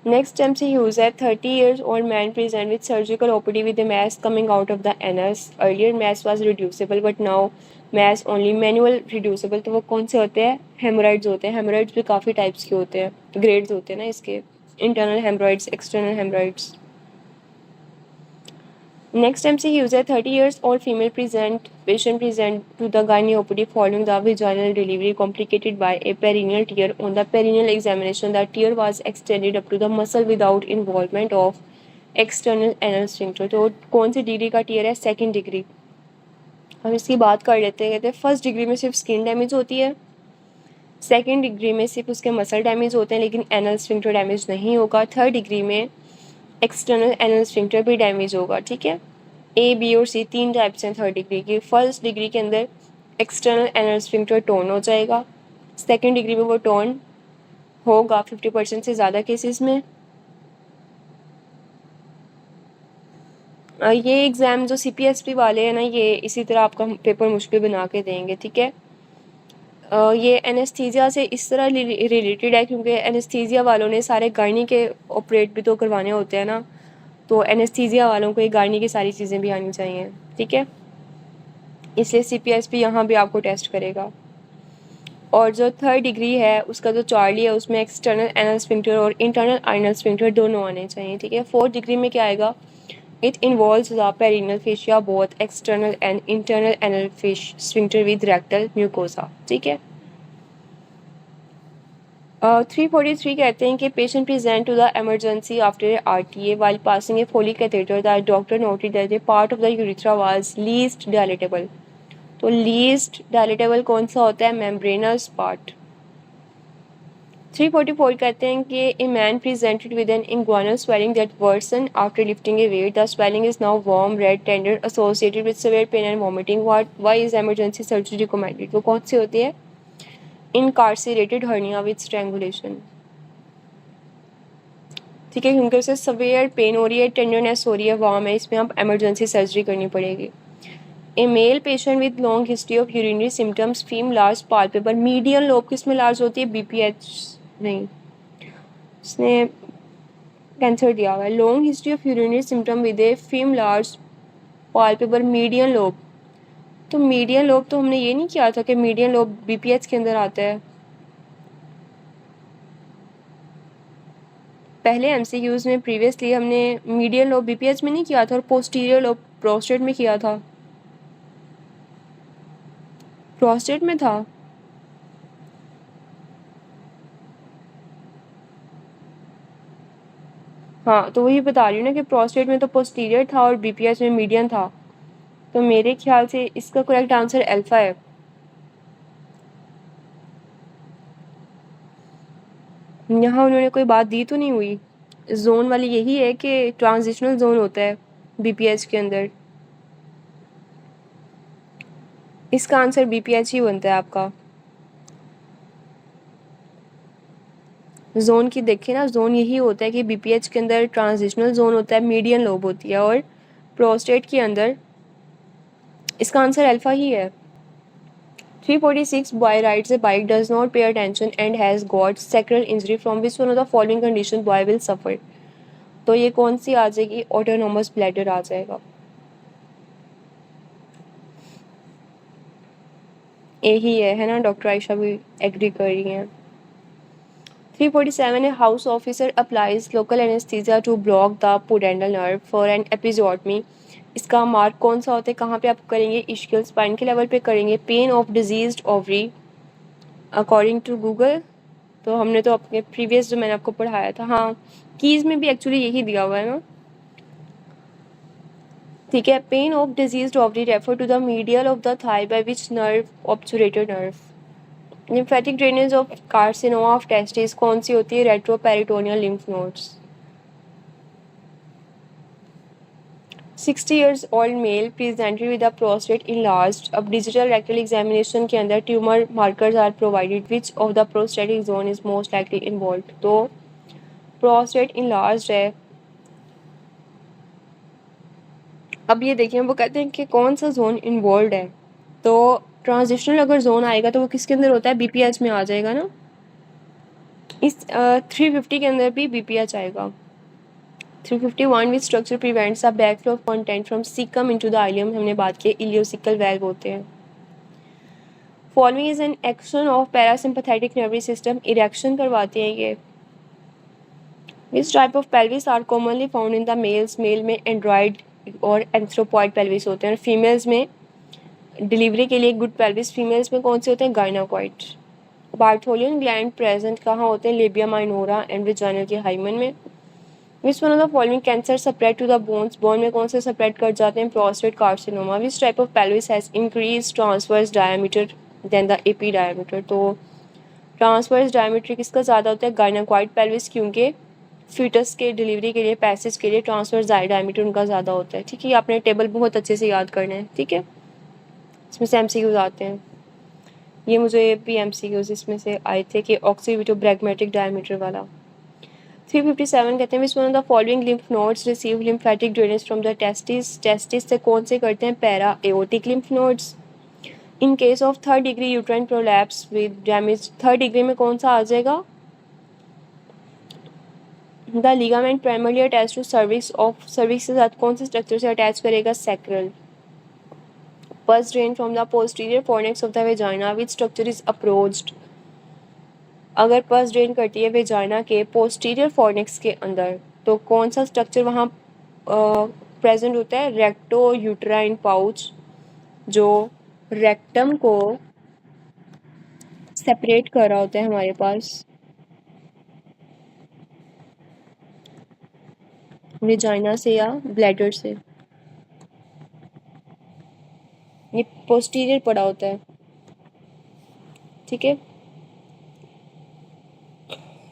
नेक्स्ट MCQs है 30 years old man present with surgical OPD with a mass coming out of the anus। Earlier mass was reducible but now mass only manual reducible। तो वो कौन से होते हैं, haemorrhoids होते हैं। हेमोराइड्स भी काफ़ी टाइप्स के होते हैं, ग्रेड्स होते हैं ना इसके, internal haemorrhoids, external haemorrhoids. Next MCQs है 30 years old female patient present to the gynae OPD following the vaginal delivery complicated by a perineal tear। On the perineal examination the tear was extended up to the muscle without involvement of external anal sphincter। तो कौन सी degree का tier है, second degree. हम इसकी बात कर लेते हैं। कहते हैं फर्स्ट डिग्री में सिर्फ स्किन डैमेज होती है, सेकेंड डिग्री में सिर्फ उसके मसल डैमेज होते हैं लेकिन एनल स्फिंक्टर डैमेज नहीं होगा, थर्ड डिग्री में एक्सटर्नल एनल स्फिंक्टर भी डैमेज होगा, ठीक है। A, B और C तीन टाइप्स हैं थर्ड डिग्री की। फर्स्ट डिग्री के अंदर एक्सटर्नल एनल स्फिंक्टर टोन हो जाएगा, सेकेंड डिग्री में वो टोन होगा 50% से ज़्यादा केसेस में। ये एग्ज़ाम जो CPSP वाले हैं ना, ये इसी तरह आपका पेपर मुश्किल बना के देंगे, ठीक है। ये एनेस्थीसिया से इस तरह रिलेटेड है क्योंकि एनेस्थीसिया वालों ने सारे गायनी के ऑपरेट भी तो करवाने होते हैं ना, तो एनेस्थीसिया वालों को ये गायनी की सारी चीज़ें भी आनी चाहिए, ठीक है। इसलिए CPSP यहाँ भी आपको टेस्ट करेगा। और जो थर्ड डिग्री है उसका जो चार्ली है उसमें एक्सटर्नल एनल स्फिंक्टर और इंटरनल आइनल स्फिंक्टर दोनों आने चाहिए, ठीक है। फोर्थ डिग्री में क्या आएगा, it involves the perineal fascia both external and internal anal sphincter with rectal mucosa, ठीक है। 343 कहते हैं कि patient present to the emergency after a RTA while passing a Foley catheter, the doctor noted that a part of the urethra was least dilatable। तो least dilatable कौन सा होता है, membranous part। 344 कहते हैं कि a man presented with an inguinal swelling that worsened after lifting a weight। The swelling is now warm, red, tender, associated with severe pain and vomiting। Why is emergency surgery recommended? वो कौन सी होती है, incarcerated hernia with strangulation। ठीक है, क्योंकि उसे severe pen हो रही है, टेंडरनेस हो रही है, वार्म है, इसमें आप एमरजेंसी सर्जरी करनी पड़ेगी। A male patient with long history of urinary symptoms, firm large palpable, median lobe किस में लार्ज होती है, बीपीएच नहीं, इसने कैंसर दिया हुआ है। Long history of urinary symptom with a firm large palpable median lobe, तो मीडियन लोब तो हमने ये नहीं किया था कि मीडियन लोब बीपीएच के अंदर आता है। पहले एमसीक्यूज में प्रीवियसली हमने मीडियन लोब बीपीएच में नहीं किया था और पोस्टीरियर लोब प्रोस्टेट में किया था। प्रोस्टेट में था। हाँ, तो वही बता रही हूँ ना कि प्रोस्टेट में तो पोस्टीरियर था और बीपीएच में मीडियन था, तो मेरे ख्याल से इसका करेक्ट आंसर अल्फा है। यहाँ उन्होंने कोई बात दी तो नहीं हुई, जोन वाली यही है कि ट्रांजिशनल जोन होता है बीपीएच के अंदर, इसका आंसर बीपीएच ही बनता है आपका। जोन की देखिए ना, जोन यही होता है कि बीपीएच के अंदर ट्रांजिशनल जोन होता है, मीडियन लोब होती है, और प्रोस्टेट के अंदर इसका आंसर अल्फा ही है। 346 boy rides a bike, does not pay attention and has got sacral injury, from which one of the following condition boy will suffer। तो ये कौन सी आ जाएगी, ऑटोनोमस ब्लैडर आ जाएगा। यही है ना, डॉक्टर आयशा भी एग्री कर रही हैं। 347 है, house officer applies local anaesthesia to block the pudendal nerve for an episiotomy, इसका मार्क कौन सा होता है, कहाँ पे आप करेंगे, इश्कियल स्पाइन के लेवल पे करेंगे, pain of diseased ovary according to Google, तो हमने तो अपने प्रीवियस जो मैंने आपको पढ़ाया था, हाँ कीज में भी एक्चुअली यही दिया हुआ है ना, ठीक है। Pain of diseased ovary refer to the medial of the thigh by which nerve, obturator nerve. Lymphatic drainage of carcinoma of testis कौन सी होती है, retroperitoneal lymph nodes. 60 years old male presented with a prostate enlarged, अब digital rectal examination के अंदर tumour markers are provided, which of the prostatic zone is most likely involve, तो prostate enlarge है। अब ये देखिए, वो कहते हैं कि कौन सा जोन इन्वॉल्व है, तो ट्रांजिशनल अगर जोन आएगा तो वो किसके अंदर होता है, बीपीएच में आ जाएगा ना। इस 350 के अंदर भी बीपीएच आएगा। 351 which structure prevents the backflow of content from caecum into the ilium, हमने बात की इलियोसिकल वेल्व होते हैं। Following is an action of parasympathetic nervous system, erection करवाते हैं ये। Which type of pelvis are commonly found in the males, male में android और एंथ्रोपॉइड पेल्विस होते हैं, और फीमेल्स में डिलीवरी के लिए गुड पेल्विस फीमेल्स में कौन से होते हैं, गायनाकॉइड। बार्थोलियन ग्लैंड प्रेजेंट कहाँ होते हैं, लेबिया माइनोरा एंड वेजाइनल के हाइमन में। Which one of the following cancer separate to the bones, bone में कौन से सेपरेट कर जाते हैं, prostate carcinoma. Which type of pelvis has increase transverse diameter than the AP diameter, तो transverse diameter किसका ज़्यादा होता है, गायनाकॉइड पेल्विस, क्योंकि फीटस के डिलीवरी के लिए, पैसेज के लिए ट्रांसवर्स डायमीटर उनका ज़्यादा होता है, ठीक है। ये आपने टेबल बहुत अच्छे से याद करना है, ठीक है। इसमें से एमसीक्यूज आते हैं, ये मुझे भी एमसीक्यूज इसमें से आए थे कि ऑक्सीविटो ब्रैगमेटिक डायमीटर वाला। 357 कहते हैं which one of the following lymph nodes receive lymphatic drainage from the testis, testis से कौन से करते हैं, para aortic lymph nodes. In case of 3rd degree uterine prolapse with damage, 3rd degree में कौन सा आ जाएगा, the ligament primarily attach to cervix of, cervix के साथ कौन से स्ट्रक्चर से अटैच करेगा, सैक्रल। पस drain from the posterior fornix of the vagina, which structure is approached, अगर पस ड्रेन करती है वेजाइना के पोस्टीरियर फॉर्निक्स के अंदर, तो कौन सा स्ट्रक्चर वहाँ प्रेजेंट होता है, रेक्टो यूट्राइन पाउच, जो रेक्टम को सेपरेट कर रहा होता है हमारे पास वेजाइना से या ब्लैडर से, ये पोस्टीरियर पड़ा होता है, ठीक है।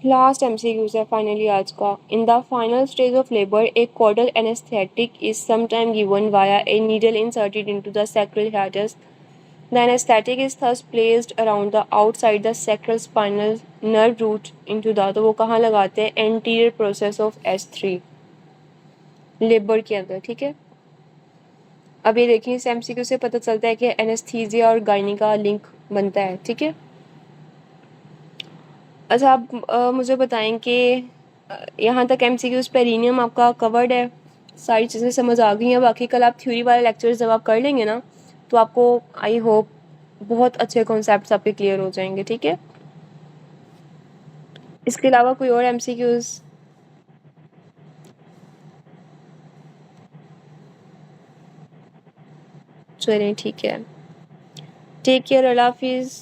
लास्ट एमसीक्यूज है फाइनली आज का। In the final stage of labour a caudal anaesthetic is sometime given via a needle inserted into the sacral hiatus, The anesthetic is thus placed around the outside the sacral spinal nerve root into the, तो वो कहाँ लगाते हैं, anterior process of S3 labour के अंदर, ठीक है। अब ये देखिए इस एमसीक्यू से पता चलता है कि एनेस्थीसिया और गायनी का लिंक बनता है, ठीक है। अच्छा आप मुझे बताएं कि यहाँ तक एमसीक्यूज पेरिनियम आपका कवर्ड है, सारी चीज़ें समझ आ गई हैं। बाकी कल आप थ्योरी वाले लेक्चर्स जब आप कर लेंगे ना तो आपको आई होप बहुत अच्छे कॉन्सेप्ट्स आपके क्लियर हो जाएंगे, ठीक है। इसके अलावा कोई और एमसीक्यूज? चलें ठीक है, टेक केयर, अल्लाह हाफिज़।